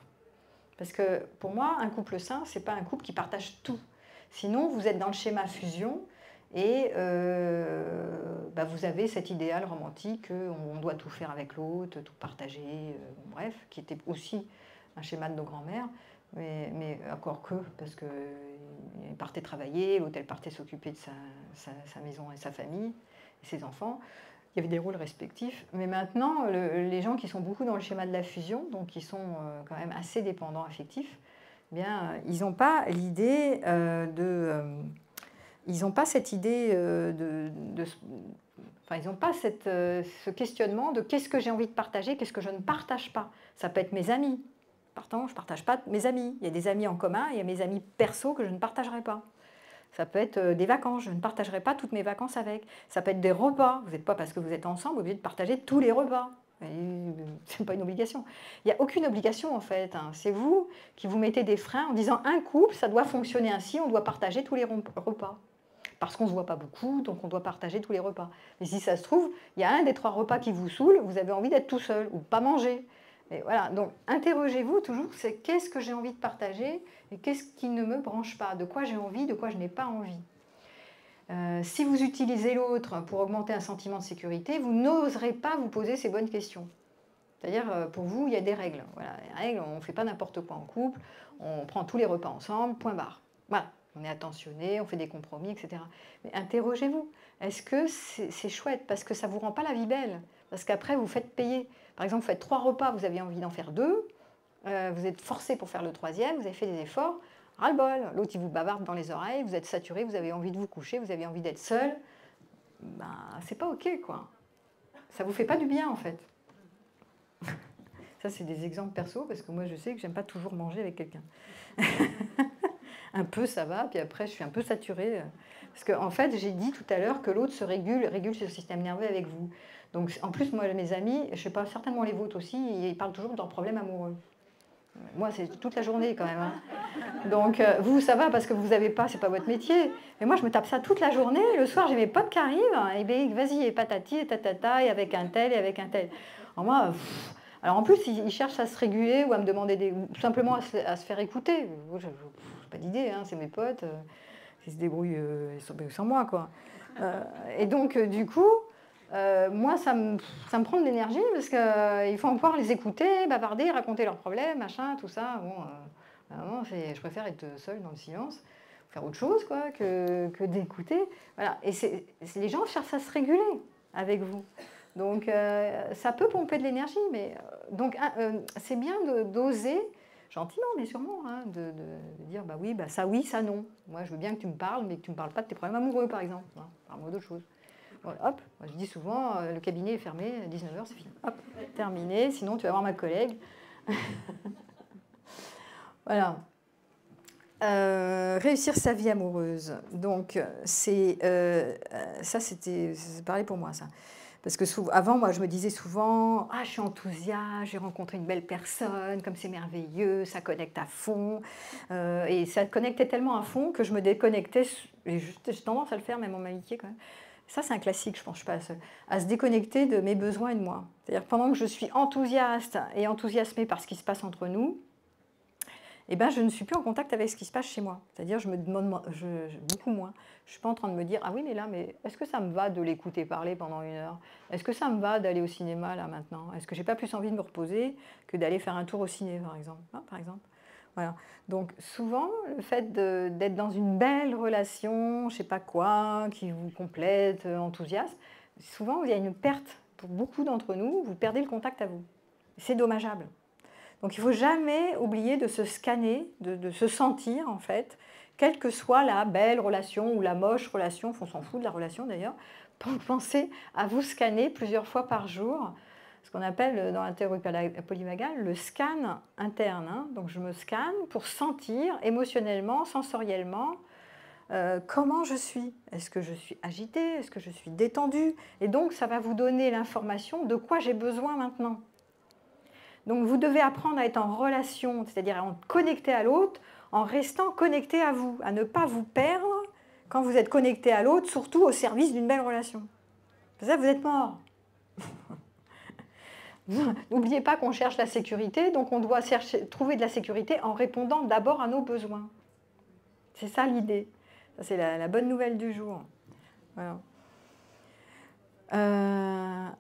Speaker 1: Parce que pour moi, un couple sain, ce n'est pas un couple qui partage tout. Sinon, vous êtes dans le schéma fusion et vous avez cet idéal romantique qu'on doit tout faire avec l'autre, tout partager, bref, qui était aussi un schéma de nos grands-mères. Mais encore que, parce qu'il partait travailler, l'autre elle partait s'occuper de sa maison et sa famille, et ses enfants. Il y avait des rôles respectifs. Mais maintenant, les gens qui sont beaucoup dans le schéma de la fusion, donc qui sont quand même assez dépendants affectifs, eh bien, ils n'ont pas l'idée ils n'ont pas cette idée enfin, ils n'ont pas ce questionnement de qu'est-ce que j'ai envie de partager, qu'est-ce que je ne partage pas. Ça peut être mes amis. Pourtant, je ne partage pas mes amis. Il y a des amis en commun, il y a mes amis perso que je ne partagerai pas. Ça peut être des vacances, je ne partagerai pas toutes mes vacances avec. Ça peut être des repas. Vous n'êtes pas, parce que vous êtes ensemble, obligé de partager tous les repas. Ce n'est pas une obligation. Il n'y a aucune obligation en fait. C'est vous qui vous mettez des freins en disant un couple, ça doit fonctionner ainsi, on doit partager tous les repas. Parce qu'on ne se voit pas beaucoup, donc on doit partager tous les repas. Mais si ça se trouve, il y a un des 3 repas qui vous saoule, vous avez envie d'être tout seul ou pas manger. Et voilà, donc interrogez-vous toujours, c'est qu'est-ce que j'ai envie de partager et qu'est-ce qui ne me branche pas, de quoi j'ai envie, de quoi je n'ai pas envie. Si vous utilisez l'autre pour augmenter un sentiment de sécurité, vous n'oserez pas vous poser ces bonnes questions. C'est-à-dire, pour vous, il y a des règles. Voilà, les règles, on ne fait pas n'importe quoi en couple, on prend tous les repas ensemble, point barre. Voilà, on est attentionné, on fait des compromis, etc. Mais interrogez-vous, est-ce que c'est chouette? Parce que ça ne vous rend pas la vie belle. Parce qu'après, vous faites payer. Par exemple, vous faites 3 repas, vous avez envie d'en faire 2, vous êtes forcé pour faire le 3e, vous avez fait des efforts, ras-le-bol. L'autre, il vous bavarde dans les oreilles, vous êtes saturé, vous avez envie de vous coucher, vous avez envie d'être seul. Ben, c'est pas OK, quoi. Ça vous fait pas du bien, en fait. Ça, c'est des exemples perso, parce que moi, je sais que j'aime pas toujours manger avec quelqu'un. Un peu, ça va, puis après, je suis un peu saturée. Parce qu'en fait, j'ai dit tout à l'heure que l'autre se régule ce système nerveux avec vous. Donc, en plus, moi, mes amis, je ne sais pas, certainement les vôtres aussi, ils parlent toujours de leurs problèmes amoureux. Moi, c'est toute la journée quand même. Hein. Donc, vous, ça va parce que vous n'avez pas, c'est pas votre métier. Mais moi, je me tape ça toute la journée. Le soir, j'ai mes potes qui arrivent. Et bien, vas-y, et patati, et tatata, et avec un tel, et avec un tel. Alors, moi, alors en plus, ils cherchent à se réguler ou à me demander tout simplement à se faire écouter. Je n'ai pas d'idée, hein, c'est mes potes. Ils se débrouillent sans moi, quoi. Et donc, du coup, moi, ça me prend de l'énergie parce qu'il faut encore les écouter, bavarder, raconter leurs problèmes, machin, tout ça. Bon, je préfère être seule dans le silence, faire autre chose, quoi, que d'écouter. Voilà. Et les gens cherchent à se réguler avec vous. Donc, ça peut pomper de l'énergie, mais donc c'est bien d'oser, gentiment mais sûrement, hein, de dire bah oui, ça non. Moi, je veux bien que tu me parles, mais que tu ne me parles pas de tes problèmes amoureux, par exemple. Hein, parle-moi d'autre chose. Voilà, hop, moi, je dis souvent, le cabinet est fermé, à 19h, c'est fini. Hop, terminé, sinon tu vas voir ma collègue. Voilà. Réussir sa vie amoureuse. Donc, ça, c'est pareil pour moi, ça. Parce que avant, moi, je me disais souvent « Ah, je suis enthousiaste, j'ai rencontré une belle personne, comme c'est merveilleux, ça connecte à fond. » Et ça connectait tellement à fond que je me déconnectais. Et j'ai tendance à le faire, même en amitié, quand même. Ça, c'est un classique, je pense, je suis pas la seule. À se déconnecter de mes besoins et de moi. C'est-à-dire pendant que je suis enthousiaste et enthousiasmée par ce qui se passe entre nous, eh ben, je ne suis plus en contact avec ce qui se passe chez moi. C'est-à-dire, je me demande beaucoup moins. Je ne suis pas en train de me dire « Ah oui, mais là, est-ce que ça me va de l'écouter parler pendant 1 heure? Est-ce que ça me va d'aller au cinéma, là, maintenant? Est-ce que je n'ai pas plus envie de me reposer que d'aller faire un tour au ciné, par exemple? Hein, par exemple. Voilà. Donc souvent, le fait d'être dans une belle relation, je ne sais pas quoi, qui vous complète, enthousiaste, souvent il y a une perte. Pour beaucoup d'entre nous, vous perdez le contact à vous. C'est dommageable. Donc il ne faut jamais oublier de se scanner, de se sentir en fait, quelle que soit la belle relation ou la moche relation, on s'en fout de la relation d'ailleurs, pensez à vous scanner plusieurs fois par jour, ce qu'on appelle dans la théorie polymagale le scan interne. Hein. Donc je me scanne pour sentir émotionnellement, sensoriellement, comment je suis. Est-ce que je suis agitée? Est-ce que je suis détendue? Et donc ça va vous donner l'information de quoi j'ai besoin maintenant. Donc vous devez apprendre à être en relation, c'est-à-dire à être connecté à l'autre, en restant connecté à vous, à ne pas vous perdre quand vous êtes connecté à l'autre, surtout au service d'une belle relation. C'est ça, vous êtes mort. N'oubliez pas qu'on cherche la sécurité, donc on doit trouver de la sécurité en répondant d'abord à nos besoins. C'est ça l'idée. Ça, c'est la bonne nouvelle du jour. Voilà.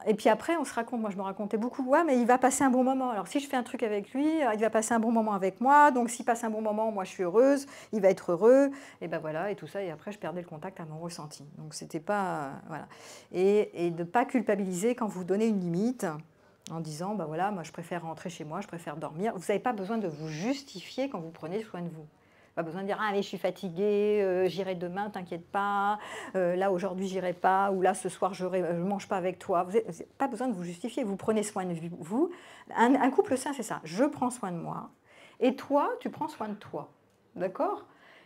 Speaker 1: Et puis après, on se raconte, moi je me racontais beaucoup, ouais, mais il va passer un bon moment. Alors si je fais un truc avec lui, il va passer un bon moment avec moi, donc s'il passe un bon moment, moi je suis heureuse, il va être heureux, et ben voilà, et tout ça, et après je perdais le contact à mon ressenti. Donc c'était pas, voilà. Et de ne pas culpabiliser quand vous donnez une limite, en disant, ben voilà, moi je préfère rentrer chez moi, je préfère dormir. Vous n'avez pas besoin de vous justifier quand vous prenez soin de vous. Pas besoin de dire, ah allez, je suis fatiguée, j'irai demain, t'inquiète pas, là aujourd'hui j'irai pas, ou là ce soir je ne mange pas avec toi. Vous n'avez pas besoin de vous justifier, vous prenez soin de vous. Un couple sain, c'est ça, je prends soin de moi, et toi, tu prends soin de toi. D'accord?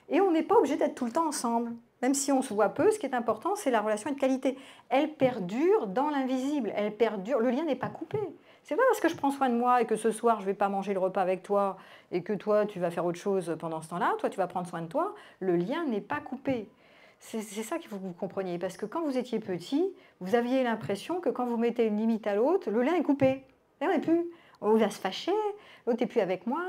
Speaker 1: Et on n'est pas obligé d'être tout le temps ensemble. Même si on se voit peu, ce qui est important, c'est la relation de qualité. Elle perdure dans l'invisible, elle perdure, le lien n'est pas coupé. C'est pas parce que je prends soin de moi et que ce soir je ne vais pas manger le repas avec toi et que toi tu vas faire autre chose pendant ce temps-là, toi tu vas prendre soin de toi, le lien n'est pas coupé. C'est ça qu'il faut que vous compreniez, parce que quand vous étiez petit, vous aviez l'impression que quand vous mettez une limite à l'autre, le lien est coupé. Et on n'est plus. On va se fâcher, l'autre n'est plus avec moi,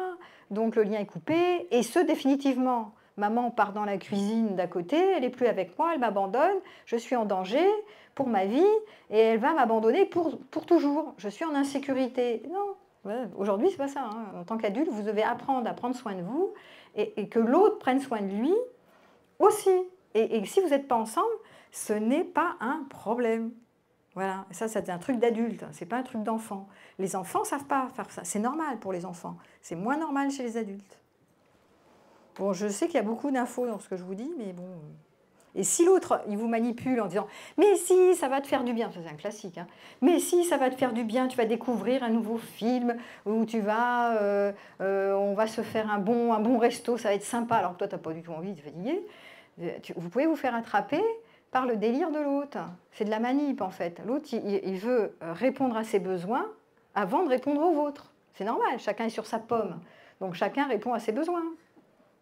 Speaker 1: donc le lien est coupé, et ce définitivement. Maman part dans la cuisine d'à côté, elle n'est plus avec moi, elle m'abandonne, je suis en danger pour ma vie, et elle va m'abandonner pour toujours. Je suis en insécurité. Non, ouais, aujourd'hui, c'est pas ça. Hein. En tant qu'adulte, vous devez apprendre à prendre soin de vous et que l'autre prenne soin de lui aussi. Et si vous n'êtes pas ensemble, ce n'est pas un problème. Voilà, ça c'est un truc d'adulte, c'est pas un truc d'enfant. Les enfants ne savent pas faire ça, c'est normal pour les enfants. C'est moins normal chez les adultes. Bon, je sais qu'il y a beaucoup d'infos dans ce que je vous dis, mais bon... Et si l'autre, il vous manipule en disant « Mais si, ça va te faire du bien », ça c'est un classique, hein. « Mais si, ça va te faire du bien, tu vas découvrir un nouveau film, où tu vas, on va se faire un bon resto, ça va être sympa, alors que toi, tu n'as pas du tout envie, tu es fatigué. » Vous pouvez vous faire attraper par le délire de l'autre. C'est de la manip, en fait. L'autre, il veut répondre à ses besoins avant de répondre aux vôtres. C'est normal, chacun est sur sa pomme. Donc chacun répond à ses besoins.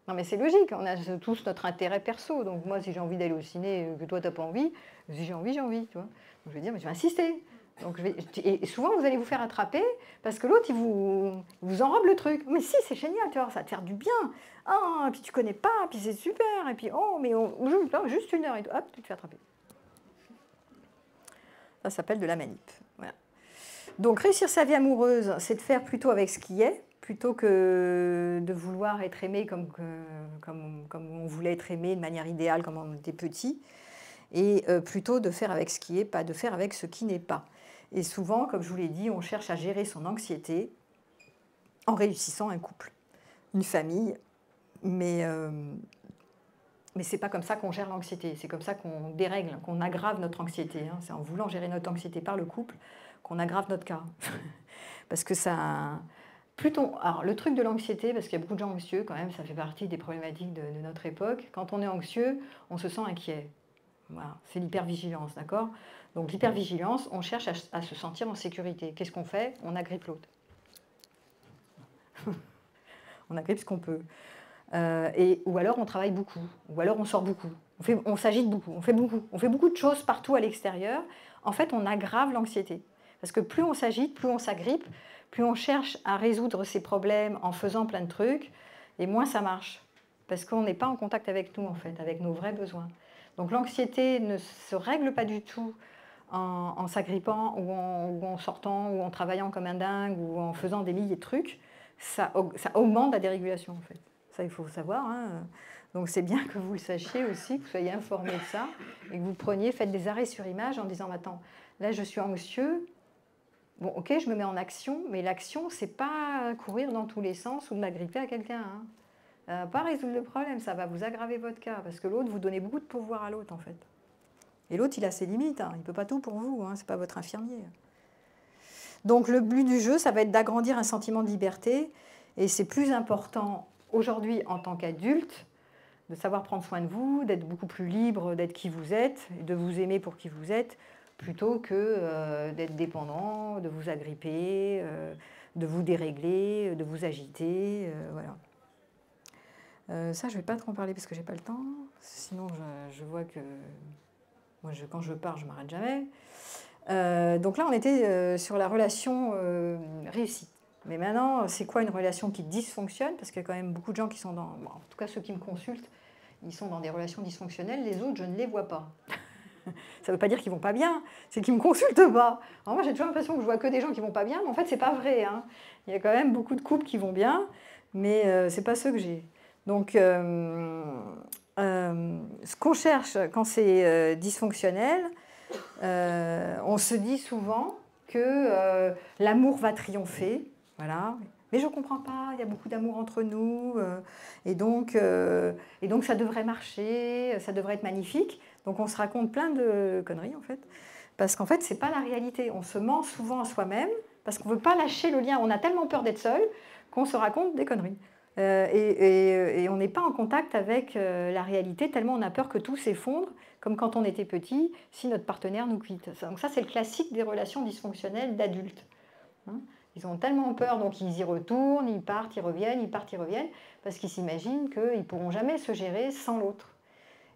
Speaker 1: Non mais c'est logique, on a tous notre intérêt perso. Donc moi, si j'ai envie d'aller au ciné, que toi, tu n'as pas envie, si j'ai envie, tu vois. Donc je vais dire, mais je vais insister. Donc et souvent, vous allez vous faire attraper parce que l'autre, il vous enrobe le truc. Mais si, c'est génial, tu vois, ça va te faire du bien. Ah, puis tu connais pas, puis c'est super. Et puis, oh, mais juste une heure, et hop, tu te fais attraper. Ça s'appelle de la manip. Voilà. Donc réussir sa vie amoureuse, c'est de faire plutôt avec ce qui est, plutôt que de vouloir être aimé comme on voulait être aimé de manière idéale quand on était petit, et plutôt de faire avec ce qui est, pas de faire avec ce qui n'est pas. Et souvent, comme je vous l'ai dit, on cherche à gérer son anxiété en réussissant un couple, une famille, mais c'est pas comme ça qu'on gère l'anxiété, c'est comme ça qu'on dérègle, qu'on aggrave notre anxiété. Hein. C'est en voulant gérer notre anxiété par le couple qu'on aggrave notre cas. Parce que ça... Alors, le truc de l'anxiété, parce qu'il y a beaucoup de gens anxieux quand même, ça fait partie des problématiques de notre époque. Quand on est anxieux, on se sent inquiet. Voilà, c'est l'hypervigilance, d'accord? Donc l'hypervigilance, on cherche à se sentir en sécurité. Qu'est-ce qu'on fait? On agrippe l'autre. On agrippe ce qu'on peut. Ou alors on travaille beaucoup, ou alors on sort beaucoup, on s'agite beaucoup, on fait beaucoup de choses partout à l'extérieur. En fait, on aggrave l'anxiété. Parce que plus on s'agite, plus on s'agrippe, plus on cherche à résoudre ses problèmes en faisant plein de trucs, et moins ça marche. Parce qu'on n'est pas en contact avec nous, en fait, avec nos vrais besoins. Donc l'anxiété ne se règle pas du tout en s'agrippant, ou en sortant, ou en travaillant comme un dingue, ou en faisant des milliers de trucs. ça augmente la dérégulation en fait. Ça, il faut savoir. Hein. Donc c'est bien que vous le sachiez aussi, que vous soyez informé de ça, et que vous faites des arrêts sur image en disant, attends, là je suis anxieux, bon ok, je me mets en action, mais l'action, c'est pas courir dans tous les sens ou de m'agripper à quelqu'un. Hein. Ça va pas résoudre le problème, ça va vous aggraver votre cas, parce que l'autre, vous donnez beaucoup de pouvoir à l'autre en fait. Et l'autre, il a ses limites, hein. Il ne peut pas tout pour vous, hein. C'est pas votre infirmier. Donc le but du jeu, ça va être d'agrandir un sentiment de liberté, et c'est plus important aujourd'hui en tant qu'adulte, de savoir prendre soin de vous, d'être beaucoup plus libre, d'être qui vous êtes, et de vous aimer pour qui vous êtes, plutôt que d'être dépendant, de vous agripper, de vous dérégler, de vous agiter, voilà. Ça, je ne vais pas trop en parler parce que je n'ai pas le temps, sinon je vois que moi, quand je pars, je ne m'arrête jamais. Donc là, on était sur la relation réussie. Mais maintenant, c'est quoi une relation qui dysfonctionne? Parce qu'il y a quand même beaucoup de gens qui sont dans... Bon, en tout cas, ceux qui me consultent, ils sont dans des relations dysfonctionnelles. Les autres, je ne les vois pas. Ça ne veut pas dire qu'ils ne vont pas bien, c'est qu'ils ne me consultent pas. Alors moi, j'ai toujours l'impression que je vois que des gens qui ne vont pas bien, mais en fait, ce n'est pas vrai. Hein. Il y a quand même beaucoup de couples qui vont bien, mais ce n'est pas ceux que j'ai. Donc, ce qu'on cherche quand c'est dysfonctionnel, on se dit souvent que l'amour va triompher. Voilà. Mais je ne comprends pas, il y a beaucoup d'amour entre nous, et donc ça devrait marcher, ça devrait être magnifique. Donc on se raconte plein de conneries en fait, parce qu'en fait ce n'est pas la réalité. On se ment souvent à soi-même, parce qu'on ne veut pas lâcher le lien. On a tellement peur d'être seul qu'on se raconte des conneries. Et on n'est pas en contact avec la réalité, tellement on a peur que tout s'effondre, comme quand on était petit, si notre partenaire nous quitte. Donc ça c'est le classique des relations dysfonctionnelles d'adultes. Hein. Ils ont tellement peur, donc ils y retournent, ils partent, ils reviennent, ils partent, ils reviennent, parce qu'ils s'imaginent qu'ils ne pourront jamais se gérer sans l'autre.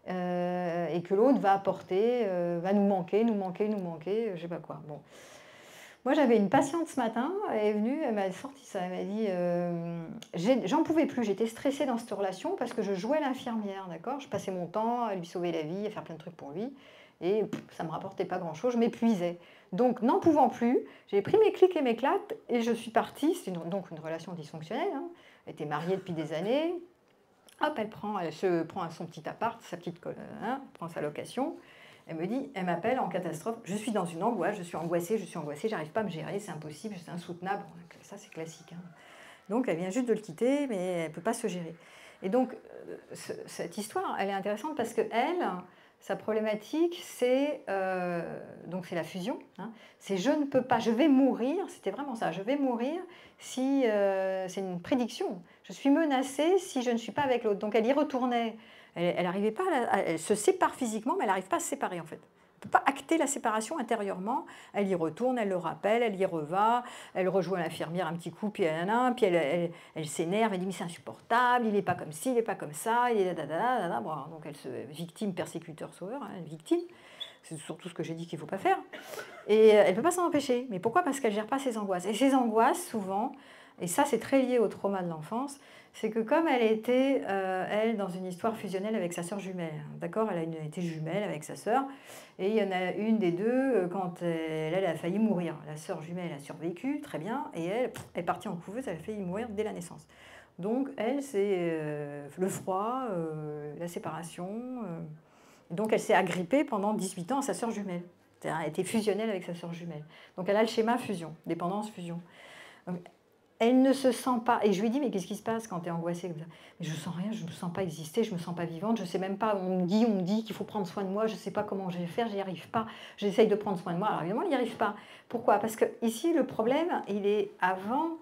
Speaker 1: Et que l'autre va apporter, va nous manquer, je ne sais pas quoi. Bon. Moi, j'avais une patiente ce matin, elle est venue, elle m'a sorti ça, elle m'a dit j'en pouvais plus, j'étais stressée dans cette relation parce que je jouais l'infirmière, d'accord? Je passais mon temps à lui sauver la vie, à faire plein de trucs pour lui, et ça ne me rapportait pas grand-chose, je m'épuisais. Donc, n'en pouvant plus, j'ai pris mes clics et mes claques et je suis partie. C'est donc une relation dysfonctionnelle. Hein. Elle était mariée depuis des années. Hop, elle se prend son petit appart, sa petite prend sa location. Elle m'appelle en catastrophe. Je suis dans une angoisse, je suis angoissée, j'arrive pas à me gérer, c'est impossible, c'est insoutenable. Ça, c'est classique. Hein. Donc, elle vient juste de le quitter, mais elle ne peut pas se gérer. Et donc, cette histoire, elle est intéressante parce que sa problématique, c'est la fusion. Hein. C'est je ne peux pas, je vais mourir, c'était vraiment ça, je vais mourir si c'est une prédiction. Je suis menacée si je ne suis pas avec l'autre. Donc elle y retournait. Elle n'arrivait pas, elle se sépare physiquement, mais elle n'arrive pas à se séparer en fait. Elle ne peut pas acter la séparation intérieurement. Elle y retourne, elle le rappelle, elle y reva, elle rejoint l'infirmière un petit coup, puis elle s'énerve, elle dit mais c'est insupportable, il n'est pas comme ci, il n'est pas comme ça, il est da. Bon, donc elle se victime, persécuteur, sauveur, hein, victime. C'est surtout ce que j'ai dit qu'il ne faut pas faire. Et elle ne peut pas s'en empêcher. Mais pourquoi? Parce qu'elle ne gère pas ses angoisses. Et ses angoisses, souvent, et ça c'est très lié au trauma de l'enfance, c'est que comme elle était, elle, dans une histoire fusionnelle avec sa sœur jumelle, d'accord, elle a été jumelle avec sa sœur, et il y en a une des deux, quand elle a failli mourir. La sœur jumelle a survécu, très bien, et elle est partie en couveuse, elle a failli mourir dès la naissance. Donc elle, c'est le froid, la séparation, donc elle s'est agrippée pendant 18 ans à sa sœur jumelle. C'est-à-dire, elle était fusionnelle avec sa sœur jumelle. Donc elle a le schéma fusion, dépendance-fusion. Elle ne se sent pas, et je lui dis mais qu'est-ce qui se passe quand tu es angoissée comme ça? Mais je ne sens rien, je ne me sens pas exister, je ne me sens pas vivante, je ne sais même pas, on me dit qu'il faut prendre soin de moi, je ne sais pas comment je vais faire, j'y arrive pas, j'essaye de prendre soin de moi, alors évidemment il n'y arrive pas. Pourquoi? Parce que ici le problème, il est avant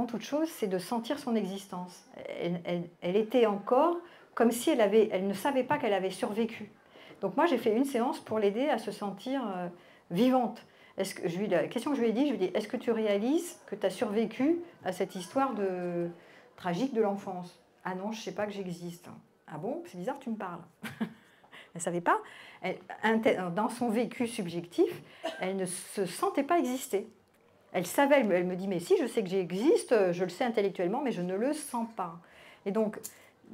Speaker 1: toute chose, c'est de sentir son existence. Elle était encore comme si elle ne savait pas qu'elle avait survécu. Donc moi j'ai fait une séance pour l'aider à se sentir vivante. La question que je lui ai dit, est-ce que tu réalises que tu as survécu à cette histoire tragique de l'enfance? Ah non, je ne sais pas que j'existe. Ah bon, c'est bizarre, tu me parles. Elle ne savait pas. Dans son vécu subjectif, elle ne se sentait pas exister. Elle savait, elle me dit, mais si, je sais que j'existe, je le sais intellectuellement, mais je ne le sens pas. Et donc,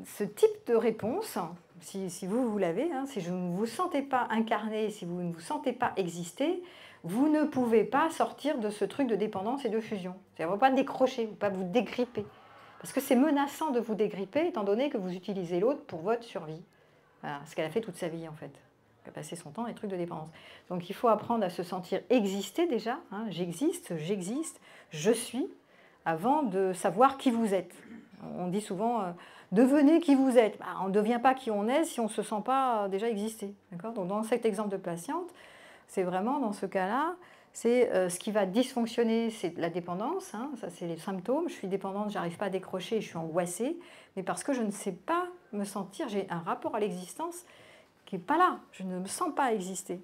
Speaker 1: ce type de réponse, si vous l'avez, hein, si vous ne vous sentez pas incarné, si vous ne vous sentez pas exister, vous ne pouvez pas sortir de ce truc de dépendance et de fusion. C'est-à-dire, vous ne pouvez pas décrocher, vous ne pouvez pas vous dégripper. Parce que c'est menaçant de vous dégripper, étant donné que vous utilisez l'autre pour votre survie. Voilà, ce qu'elle a fait toute sa vie, en fait. Elle a passé son temps dans les trucs de dépendance. Donc, il faut apprendre à se sentir exister déjà. Hein, j'existe, je suis, avant de savoir qui vous êtes. On dit souvent, devenez qui vous êtes. Bah, on ne devient pas qui on est si on ne se sent pas déjà exister. Donc, dans cet exemple de patiente, c'est vraiment dans ce cas-là, c'est ce qui va dysfonctionner, c'est la dépendance, hein, ça c'est les symptômes, je suis dépendante, je n'arrive pas à décrocher, je suis angoissée, mais parce que je ne sais pas me sentir, j'ai un rapport à l'existence qui n'est pas là, je ne me sens pas exister,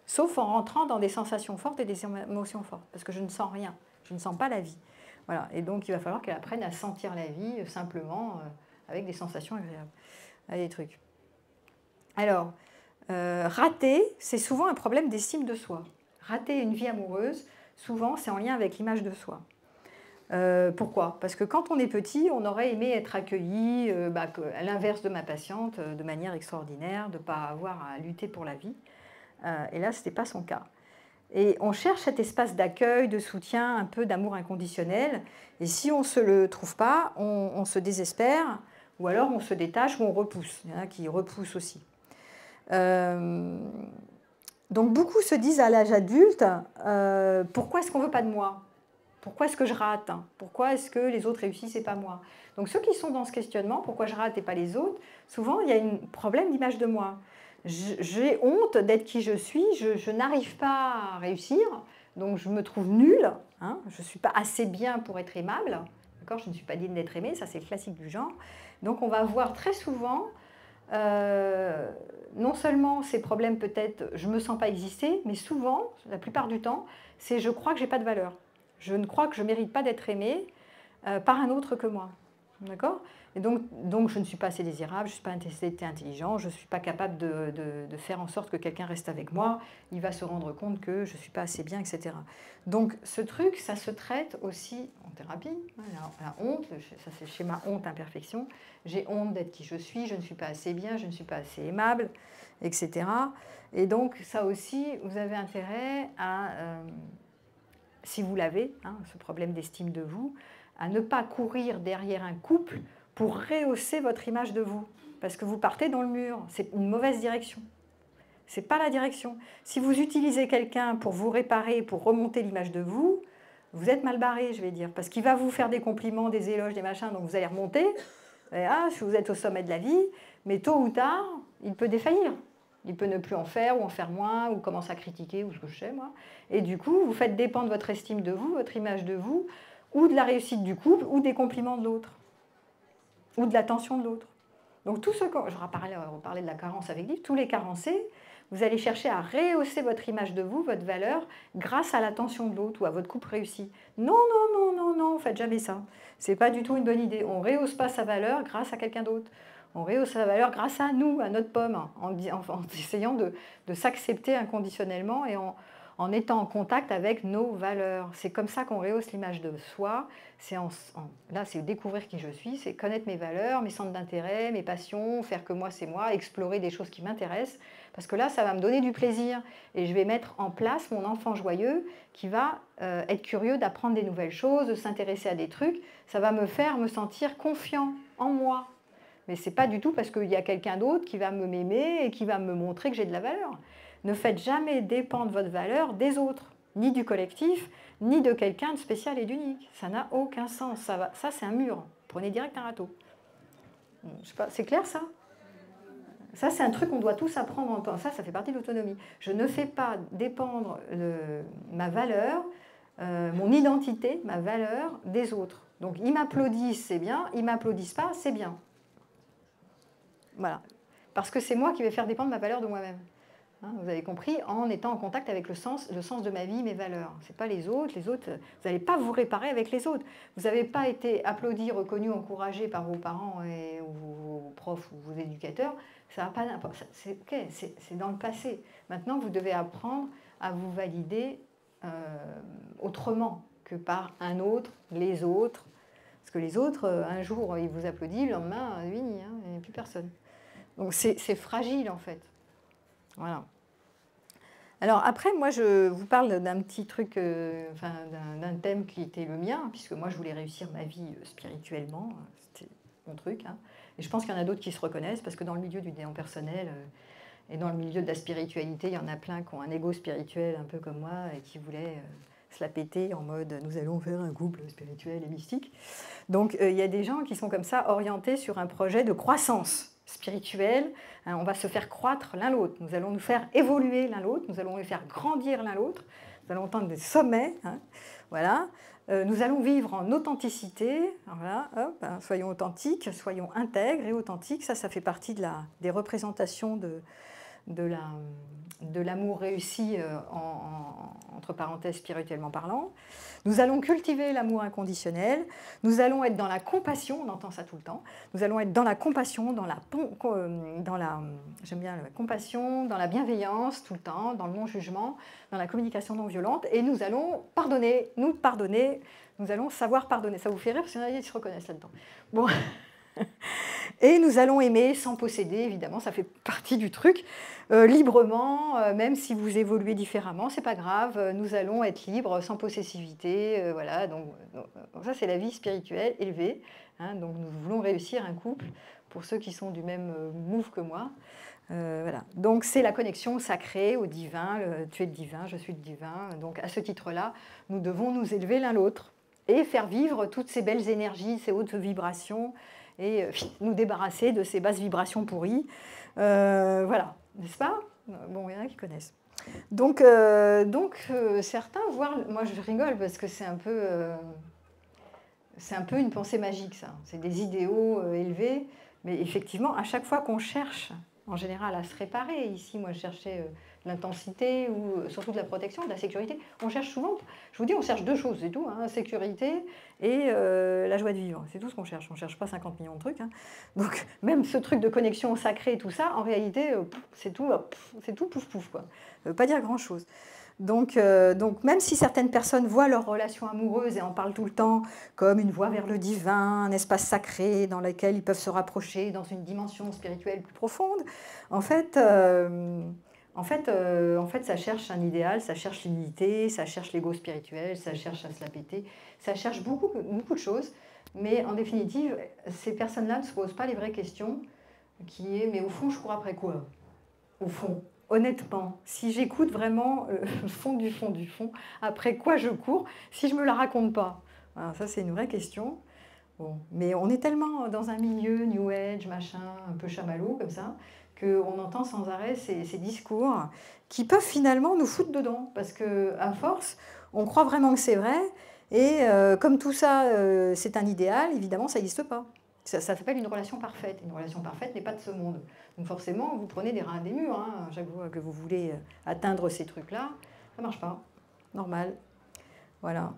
Speaker 1: sauf en rentrant dans des sensations fortes et des émotions fortes, parce que je ne sens rien, je ne sens pas la vie. Voilà. Et donc il va falloir qu'elle apprenne à sentir la vie simplement avec des sensations agréables, des trucs. Alors, rater, c'est souvent un problème d'estime de soi. Rater une vie amoureuse, souvent, c'est en lien avec l'image de soi. Pourquoi? Parce que quand on est petit, on aurait aimé être accueilli, à l'inverse de ma patiente, de manière extraordinaire, de ne pas avoir à lutter pour la vie. Et là, ce n'était pas son cas. Et on cherche cet espace d'accueil, de soutien, un peu d'amour inconditionnel. Et si on ne se le trouve pas, on se désespère, ou alors on se détache, ou on repousse. Il y en a qui repoussent aussi. Donc beaucoup se disent à l'âge adulte, pourquoi est-ce qu'on ne veut pas de moi? Pourquoi est-ce que je rate? Pourquoi est-ce que les autres réussissent et pas moi? Donc ceux qui sont dans ce questionnement, pourquoi je rate et pas les autres, souvent il y a un problème d'image de moi. J'ai honte d'être qui je suis, je n'arrive pas à réussir, donc je me trouve nulle, hein, je ne suis pas assez bien pour être aimable, d'accord, je ne suis pas digne d'être aimée, ça c'est le classique du genre. Donc on va voir très souvent, non seulement ces problèmes peut-être je ne me sens pas exister, mais souvent, la plupart du temps, c'est je crois que je n'ai pas de valeur. Je ne crois que je ne mérite pas d'être aimée par un autre que moi. D'accord? Et donc je ne suis pas assez désirable, je ne suis pas assez intelligent, je ne suis pas capable de faire en sorte que quelqu'un reste avec moi, il va se rendre compte que je ne suis pas assez bien, etc. Donc ce truc, ça se traite aussi en thérapie. La honte, ça c'est le schéma honte-imperfection. J'ai honte d'être qui je ne suis pas assez bien, je ne suis pas assez aimable, etc. Et donc ça aussi, vous avez intérêt à, si vous l'avez, hein, ce problème d'estime de vous, à ne pas courir derrière un couple pour rehausser votre image de vous. Parce que vous partez dans le mur. C'est une mauvaise direction. Ce n'est pas la direction. Si vous utilisez quelqu'un pour vous réparer, pour remonter l'image de vous, vous êtes mal barré, je vais dire. Parce qu'il va vous faire des compliments, des éloges, des machins, donc vous allez remonter. Et vous êtes au sommet de la vie, mais tôt ou tard, il peut défaillir. Il peut ne plus en faire, ou en faire moins, ou commencer à critiquer, ou ce que je sais, moi. Et du coup, vous faites dépendre votre estime de vous, votre image de vous, ou de la réussite du couple, ou des compliments de l'autre, ou de l'attention de l'autre. Donc tout ce que... on parlait de la carence avec Liv, tous les carencés, vous allez chercher à rehausser votre image de vous, votre valeur, grâce à l'attention de l'autre ou à votre couple réussi. Non, non, non, non, non, faites jamais ça. C'est pas du tout une bonne idée. On rehausse pas sa valeur grâce à quelqu'un d'autre. On rehausse sa valeur grâce à nous, à notre pomme, en essayant de s'accepter inconditionnellement et en étant en contact avec nos valeurs. C'est comme ça qu'on rehausse l'image de soi. Là, c'est découvrir qui je suis, c'est connaître mes valeurs, mes centres d'intérêt, mes passions, faire que moi, c'est moi, explorer des choses qui m'intéressent. Parce que là, ça va me donner du plaisir. Et je vais mettre en place mon enfant joyeux qui va être curieux d'apprendre des nouvelles choses, de s'intéresser à des trucs. Ça va me faire me sentir confiant en moi. Mais ce n'est pas du tout parce qu'il y a quelqu'un d'autre qui va m'aimer et qui va me montrer que j'ai de la valeur. Ne faites jamais dépendre votre valeur des autres, ni du collectif, ni de quelqu'un de spécial et d'unique. Ça n'a aucun sens. Ça, c'est un mur. Prenez direct un râteau. Je sais pas, c'est clair ça? Ça, c'est un truc qu'on doit tous apprendre en temps. Ça fait partie de l'autonomie. Je ne fais pas dépendre ma valeur, mon identité, ma valeur des autres. Donc, ils m'applaudissent, c'est bien. Ils ne m'applaudissent pas, c'est bien. Voilà. Parce que c'est moi qui vais faire dépendre ma valeur de moi-même. Hein, vous avez compris, en étant en contact avec le sens de ma vie, mes valeurs. Ce n'est pas les autres, vous n'allez pas vous réparer avec les autres. Vous n'avez pas été applaudi, reconnu, encouragé par vos parents ou vos profs ou vos éducateurs. Ça n'a pas d'importance. C'est ok, c'est dans le passé. Maintenant, vous devez apprendre à vous valider autrement que par un autre, les autres. Parce que les autres, un jour, ils vous applaudissent, le lendemain, fini, hein, il n'y a plus personne. Donc c'est fragile en fait. Voilà. Alors après, moi, je vous parle d'un petit truc, enfin, d'un thème qui était le mien, puisque moi, je voulais réussir ma vie spirituellement. C'était mon truc. Hein. Et je pense qu'il y en a d'autres qui se reconnaissent, parce que dans le milieu du développement personnel et dans le milieu de la spiritualité, il y en a plein qui ont un ego spirituel un peu comme moi et qui voulaient se la péter en mode « nous allons faire un couple spirituel et mystique ». Donc, il y a des gens qui sont comme ça orientés sur un projet de croissance spirituelle. Hein, on va se faire croître l'un l'autre. Nous allons nous faire évoluer l'un l'autre. Nous allons les faire grandir l'un l'autre. Nous allons atteindre des sommets. Hein, voilà. Nous allons vivre en authenticité. Voilà, hop, hein, soyons authentiques, soyons intègres et authentiques. Ça fait partie des représentations de l'amour réussi entre parenthèses spirituellement parlant. Nous allons cultiver l'amour inconditionnel, nous allons être dans la compassion, on entend ça tout le temps, nous allons être dans la compassion, j'aime bien la compassion, dans la bienveillance tout le temps, dans le non-jugement, dans la communication non violente, et nous allons pardonner, nous allons savoir pardonner. Ça vous fait rire parce qu'il y en a qui se reconnaissent là-dedans. Bon. Et nous allons aimer sans posséder, évidemment, ça fait partie du truc, librement, même si vous évoluez différemment, c'est pas grave, nous allons être libres, sans possessivité, voilà, donc ça c'est la vie spirituelle élevée, hein, donc nous voulons réussir un couple, pour ceux qui sont du même move que moi, voilà. Donc c'est la connexion sacrée au divin, tu es le divin, je suis le divin, donc à ce titre-là, nous devons nous élever l'un l'autre, et faire vivre toutes ces belles énergies, ces hautes vibrations, et nous débarrasser de ces basses vibrations pourries. Voilà, n'est-ce pas? Bon, il y en a qui connaissent. Donc certains, voire, moi je rigole parce que c'est un peu une pensée magique, ça. C'est des idéaux élevés, mais effectivement, à chaque fois qu'on cherche, en général, à se réparer, ici, moi je cherchais l'intensité ou surtout de la protection, de la sécurité. On cherche souvent, je vous dis, on cherche deux choses, c'est tout, hein, sécurité et la joie de vivre. C'est tout ce qu'on cherche. On ne cherche pas 50 millions de trucs. Hein. Donc même ce truc de connexion sacrée et tout ça, en réalité, c'est tout pouf pouf, quoi. Ça ne veut pas dire grand-chose. Donc même si certaines personnes voient leur relation amoureuse et en parlent tout le temps comme une voie vers le divin, un espace sacré dans lequel ils peuvent se rapprocher dans une dimension spirituelle plus profonde, en fait, ça cherche un idéal, ça cherche l'humilité, ça cherche l'ego spirituel, ça cherche à se la péter, ça cherche beaucoup de choses. Mais en définitive, ces personnes-là ne se posent pas les vraies questions, qui est, mais au fond, je cours après quoi? Au fond, honnêtement, si j'écoute vraiment le fond du fond, après quoi je cours, si je ne me la raconte pas? Alors ça, c'est une vraie question. Bon, mais on est tellement dans un milieu New Age, machin, un peu chamallow, comme ça, qu'on entend sans arrêt ces discours qui peuvent finalement nous foutre dedans. Parce qu'à force, on croit vraiment que c'est vrai. Et comme tout ça, c'est un idéal, évidemment, ça n'existe pas. Ça s'appelle une relation parfaite. Une relation parfaite n'est pas de ce monde. Donc forcément, vous prenez des reins des murs. Hein, chaque fois que vous voulez atteindre ces trucs-là, ça ne marche pas. Normal. Voilà.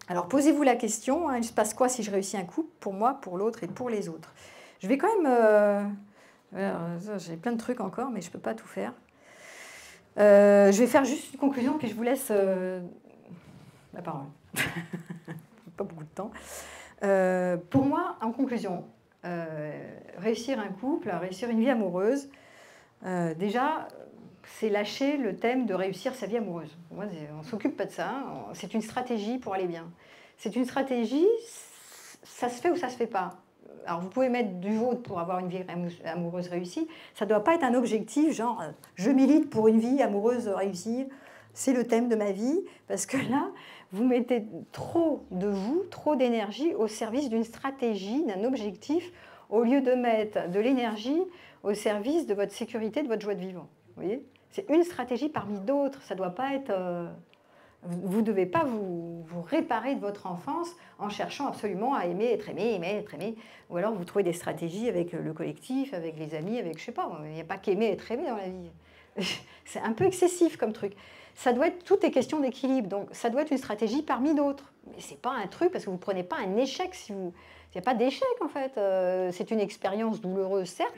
Speaker 1: Alors posez-vous la question, hein, il se passe quoi si je réussis un couple, pour moi, pour l'autre et pour les autres? Je vais quand même... j'ai plein de trucs encore, mais je ne peux pas tout faire. Je vais faire juste une conclusion, puis je vous laisse la parole. Pas beaucoup de temps. Pour moi, en conclusion, réussir un couple, réussir une vie amoureuse, déjà, c'est lâcher le thème de réussir sa vie amoureuse. Moi, on ne s'occupe pas de ça, c'est une stratégie pour aller bien. C'est une stratégie, ça se fait ou ça ne se fait pas. Alors vous pouvez mettre du vôtre pour avoir une vie amoureuse réussie, ça ne doit pas être un objectif, genre je milite pour une vie amoureuse réussie, c'est le thème de ma vie, parce que là, vous mettez trop de vous, trop d'énergie au service d'une stratégie, d'un objectif, au lieu de mettre de l'énergie au service de votre sécurité, de votre joie de vivre. Vous voyez ? C'est une stratégie parmi d'autres, ça ne doit pas être... vous ne devez pas vous réparer de votre enfance en cherchant absolument à aimer, être aimé, ou alors vous trouvez des stratégies avec le collectif, avec les amis, avec je ne sais pas, il n'y a pas qu'aimer, être aimé dans la vie. C'est un peu excessif comme truc. Ça doit être, tout est question d'équilibre, donc ça doit être une stratégie parmi d'autres. Mais ce n'est pas un truc, parce que vous ne prenez pas un échec si vous... Il n'y a pas d'échec en fait, c'est une expérience douloureuse certes,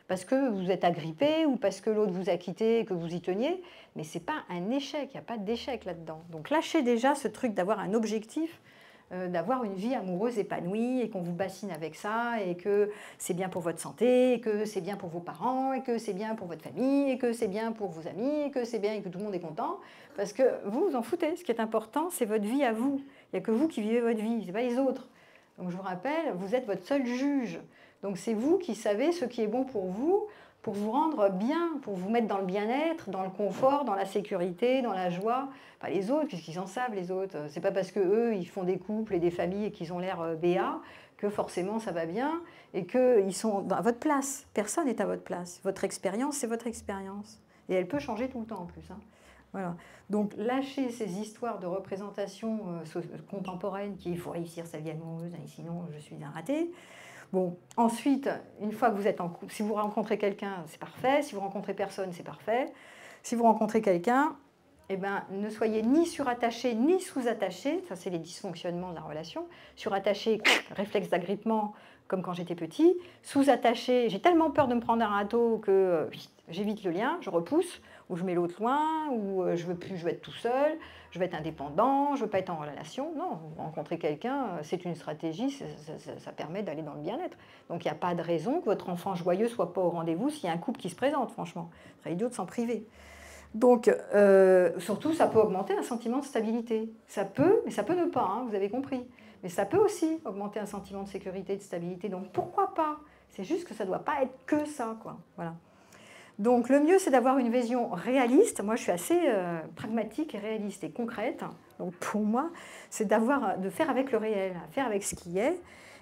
Speaker 1: parce que vous êtes agrippé ou parce que l'autre vous a quitté et que vous y teniez, mais ce n'est pas un échec, il n'y a pas d'échec là-dedans. Donc lâchez déjà ce truc d'avoir un objectif d'avoir une vie amoureuse épanouie et qu'on vous bassine avec ça et que c'est bien pour votre santé, et que c'est bien pour vos parents, et que c'est bien pour votre famille, et que c'est bien pour vos amis, et que c'est bien et que tout le monde est content. Parce que vous vous en foutez. Ce qui est important, c'est votre vie à vous. Il n'y a que vous qui vivez votre vie, ce n'est pas les autres. Donc je vous rappelle, vous êtes votre seul juge. Donc c'est vous qui savez ce qui est bon pour vous rendre bien, pour vous mettre dans le bien-être, dans le confort, dans la sécurité, dans la joie. Pas les autres, puisqu'ils en savent les autres. C'est pas parce qu'eux, ils font des couples et des familles et qu'ils ont l'air béats que forcément ça va bien et qu'ils sont à votre place. Personne n'est à votre place. Votre expérience, c'est votre expérience. Et elle peut changer tout le temps en plus. Hein. Voilà. Donc lâchez ces histoires de représentation contemporaine qu'il faut réussir sa vie amoureuse, sinon je suis un raté. Bon, ensuite, une fois que vous êtes en couple, si vous rencontrez quelqu'un, c'est parfait. Si vous rencontrez personne, c'est parfait. Si vous rencontrez quelqu'un, eh ben, ne soyez ni surattaché ni sous-attaché. Ça, c'est les dysfonctionnements de la relation. Surattaché, réflexe d'agrippement, comme quand j'étais petit. Sous-attaché, j'ai tellement peur de me prendre un râteau que j'évite le lien, je repousse, ou je mets l'autre loin, ou je veux être tout seul, je veux être indépendant, je ne veux pas être en relation. Non, vous rencontrez quelqu'un, c'est une stratégie, ça permet d'aller dans le bien-être. Donc il n'y a pas de raison que votre enfant joyeux ne soit pas au rendez-vous s'il y a un couple qui se présente, franchement. Ce serait idiot de s'en priver. Donc, surtout, ça peut augmenter un sentiment de stabilité. Ça peut, mais ça peut ne pas, hein, vous avez compris. Mais ça peut aussi augmenter un sentiment de sécurité et de stabilité. Donc, pourquoi pas? C'est juste que ça ne doit pas être que ça, quoi. Voilà. Donc, le mieux, c'est d'avoir une vision réaliste. Moi, je suis assez pragmatique et réaliste et concrète. Donc, pour moi, c'est de faire avec le réel, faire avec ce qui est,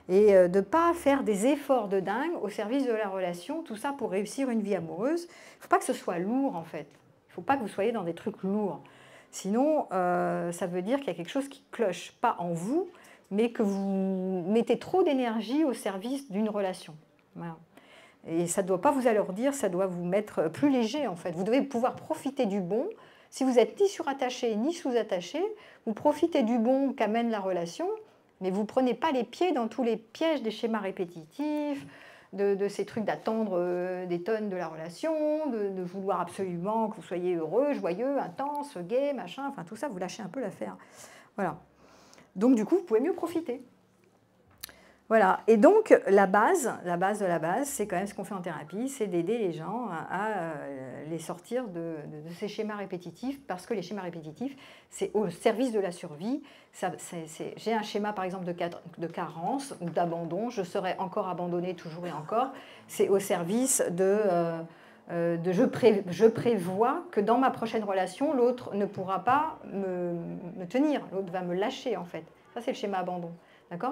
Speaker 1: et de ne pas faire des efforts de dingue au service de la relation, tout ça pour réussir une vie amoureuse. Il ne faut pas que ce soit lourd, en fait. Il ne faut pas que vous soyez dans des trucs lourds. Sinon, ça veut dire qu'il y a quelque chose qui cloche, pas en vous, mais que vous mettez trop d'énergie au service d'une relation. Voilà. Et ça ne doit pas vous alourdir, ça doit vous mettre plus léger, en fait. Vous devez pouvoir profiter du bon. Si vous n'êtes ni surattaché ni sous-attaché, vous profitez du bon qu'amène la relation, mais vous ne prenez pas les pieds dans tous les pièges des schémas répétitifs, de ces trucs d'attendre des tonnes de la relation, de vouloir absolument que vous soyez heureux, joyeux, intense, gai, machin, enfin tout ça, vous lâchez un peu l'affaire. Voilà. Donc du coup, vous pouvez mieux profiter. Voilà. Et donc, la base de la base, c'est quand même ce qu'on fait en thérapie, c'est d'aider les gens à les sortir de ces schémas répétitifs, parce que les schémas répétitifs, c'est au service de la survie. J'ai un schéma, par exemple, de carence ou d'abandon, je serai encore abandonnée toujours et encore. C'est au service je prévois que dans ma prochaine relation, l'autre ne pourra pas me tenir, l'autre va me lâcher, en fait. Ça, c'est le schéma abandon.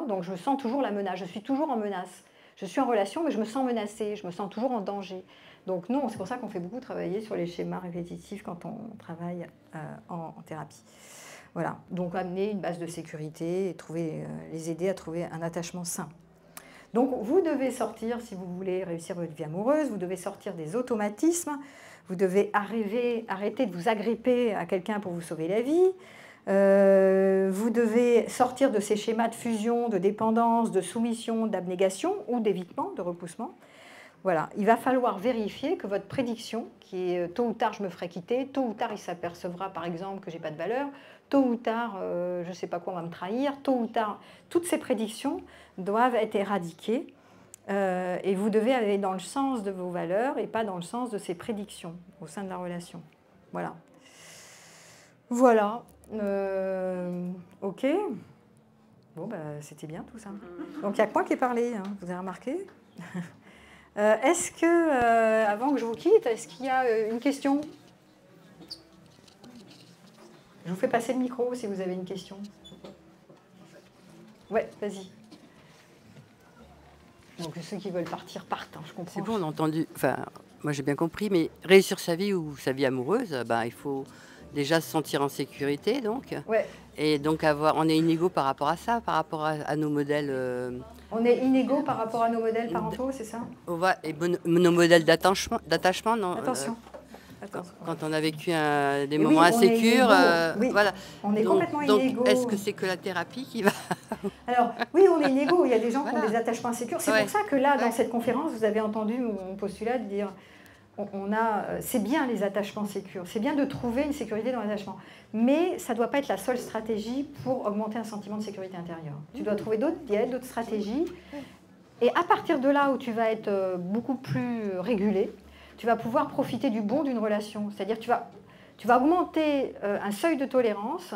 Speaker 1: Donc je sens toujours la menace, je suis toujours en menace. Je suis en relation, mais je me sens menacée, je me sens toujours en danger. Donc non, c'est pour ça qu'on fait beaucoup travailler sur les schémas répétitifs quand on travaille en thérapie. Voilà, donc amener une base de sécurité et les aider à trouver un attachement sain. Donc vous devez sortir, si vous voulez réussir votre vie amoureuse, vous devez sortir des automatismes, vous devez arrêter de vous agripper à quelqu'un pour vous sauver la vie. Vous devez sortir de ces schémas de fusion, de dépendance, de soumission, d'abnégation ou d'évitement, de repoussement. Voilà, il va falloir vérifier que votre prédiction, qui est tôt ou tard je me ferai quitter, tôt ou tard il s'apercevra par exemple que j'ai pas de valeur, tôt ou tard je ne sais pas quoi on va me trahir, tôt ou tard, toutes ces prédictions doivent être éradiquées et vous devez aller dans le sens de vos valeurs et pas dans le sens de ces prédictions au sein de la relation. Voilà. Voilà. Ok. Bon, bah, c'était bien tout ça. Donc, il n'y a que moi qui ai parlé, hein, vous avez remarqué. Est-ce que, avant que je vous quitte, est-ce qu'il y a une question? Je vous fais passer le micro si vous avez une question. Ouais, vas-y. Donc, ceux qui veulent partir partent, hein, je comprends.
Speaker 3: C'est bon, on a entendu. Enfin, moi j'ai bien compris, mais réussir sa vie ou sa vie amoureuse, bah, il faut déjà se sentir en sécurité, donc.
Speaker 1: Ouais.
Speaker 3: Et donc on est inégaux par rapport à ça, par rapport à nos modèles.
Speaker 1: On est inégaux par rapport à nos modèles parentaux, c'est ça?
Speaker 3: Et nos modèles d'attachement, non.
Speaker 1: Attention.
Speaker 3: Quand on a vécu des moments insécures,
Speaker 1: oui,
Speaker 3: voilà.
Speaker 1: On est complètement inégaux.
Speaker 3: Est-ce que c'est que la thérapie qui va...
Speaker 1: Alors, oui, on est inégaux. Il y a des gens qui ont des attachements insécures. C'est
Speaker 3: Ouais.
Speaker 1: pour ça que là, dans cette conférence, vous avez entendu mon postulat de dire c'est bien les attachements sécures, c'est bien de trouver une sécurité dans l'attachement, mais ça ne doit pas être la seule stratégie pour augmenter un sentiment de sécurité intérieure. Tu dois trouver d'autres biais, d'autres stratégies, et à partir de là où tu vas être beaucoup plus régulé, tu vas pouvoir profiter du bon d'une relation. C'est-à-dire que tu vas augmenter un seuil de tolérance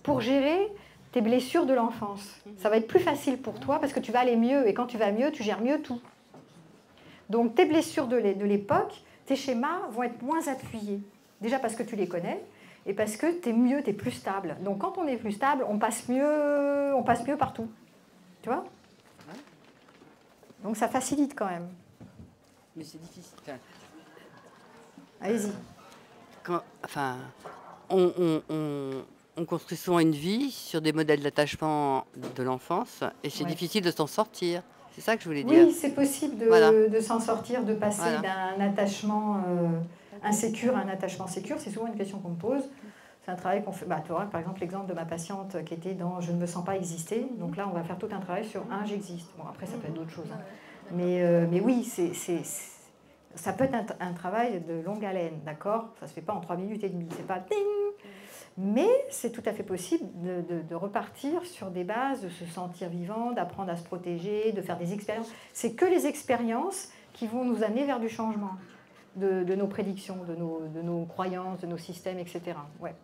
Speaker 1: pour gérer tes blessures de l'enfance. Ça va être plus facile pour toi parce que tu vas aller mieux, et quand tu vas mieux, tu gères mieux tout. Donc tes blessures de l'époque, tes schémas vont être moins appuyés. Déjà parce que tu les connais, et parce que tu es mieux, tu es plus stable. Donc quand on est plus stable, on passe mieux partout. Tu vois ? Donc ça facilite quand même.
Speaker 3: Mais c'est difficile.
Speaker 1: Allez-y.
Speaker 3: On construit souvent une vie sur des modèles d'attachement de l'enfance et c'est difficile de s'en sortir. C'est ça que je voulais dire.
Speaker 1: Oui, c'est possible de s'en sortir, de passer d'un attachement insécure à un attachement sécure. C'est souvent une question qu'on me pose. C'est un travail qu'on fait. Tu vois, par exemple, l'exemple de ma patiente qui était dans « je ne me sens pas exister ». Donc là, on va faire tout un travail sur « j'existe ». Bon, après, ça peut être d'autres choses. Hein. Mais oui, ça peut être un travail de longue haleine, d'accord ? Ça ne se fait pas en 3 minutes et demie. C'est pas ding. Mais c'est tout à fait possible de repartir sur des bases, de se sentir vivant, d'apprendre à se protéger, de faire des expériences. C'est que les expériences qui vont nous amener vers du changement de nos prédictions, de nos croyances, de nos systèmes, etc. Ouais.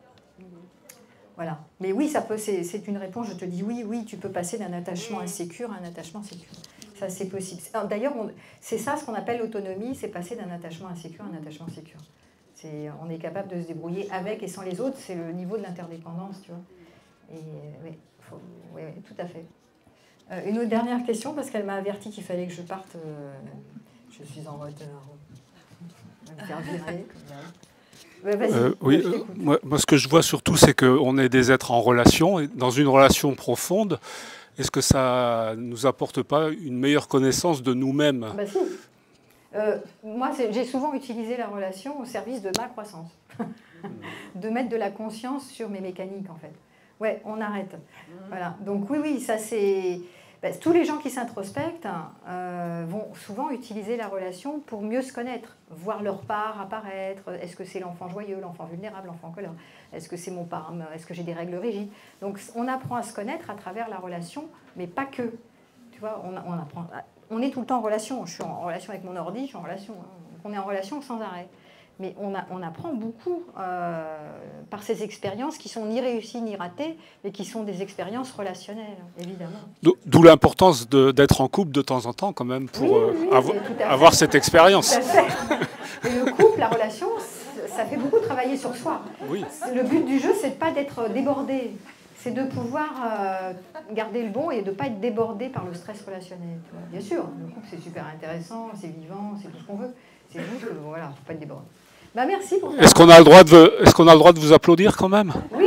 Speaker 1: Voilà. Mais oui, c'est une réponse. Je te dis oui, tu peux passer d'un attachement insécure à un attachement sécure. Ça, c'est possible. D'ailleurs, c'est ça ce qu'on appelle l'autonomie, c'est passer d'un attachement insécure à un attachement sécure. On est capable de se débrouiller avec et sans les autres, c'est le niveau de l'interdépendance, tu vois. Et oui, tout à fait. Une autre dernière question, parce qu'elle m'a averti qu'il fallait que je parte. Je suis en retard. Je vais me faire virer.
Speaker 4: Oui, moi, ce que je vois surtout, c'est qu'on est des êtres en relation, et dans une relation profonde. Est-ce que ça ne nous apporte pas une meilleure connaissance de nous-mêmes ?
Speaker 1: Si. Moi, j'ai souvent utilisé la relation au service de ma croissance. De mettre de la conscience sur mes mécaniques, en fait. Ouais, on arrête. Voilà. Donc oui, ça c'est... tous les gens qui s'introspectent vont souvent utiliser la relation pour mieux se connaître, voir leur part apparaître. Est-ce que c'est l'enfant joyeux, l'enfant vulnérable, l'enfant colère ? Est-ce que c'est mon parent ? Est-ce que j'ai des règles rigides ? Donc on apprend à se connaître à travers la relation, mais pas que. Tu vois, on apprend... On est tout le temps en relation. Je suis en relation avec mon ordi, je suis en relation. Donc on est en relation sans arrêt. Mais on apprend beaucoup par ces expériences qui sont ni réussies ni ratées, mais qui sont des expériences relationnelles, évidemment.
Speaker 4: D'où l'importance d'être en couple de temps en temps, quand même, pour avoir cette expérience.
Speaker 1: Tout à fait. Et le couple, la relation, ça fait beaucoup travailler sur soi.
Speaker 4: Oui.
Speaker 1: Le but du jeu, c'est de ne pas être débordé. C'est de pouvoir garder le bon et de ne pas être débordé par le stress relationnel. Tu vois. Bien sûr, le couple, c'est super intéressant, c'est vivant, c'est tout ce qu'on veut. C'est juste que, voilà, il ne faut pas être débordé. Merci pour ça.
Speaker 4: Est-ce qu'on a le droit de vous applaudir quand même ?
Speaker 1: Oui,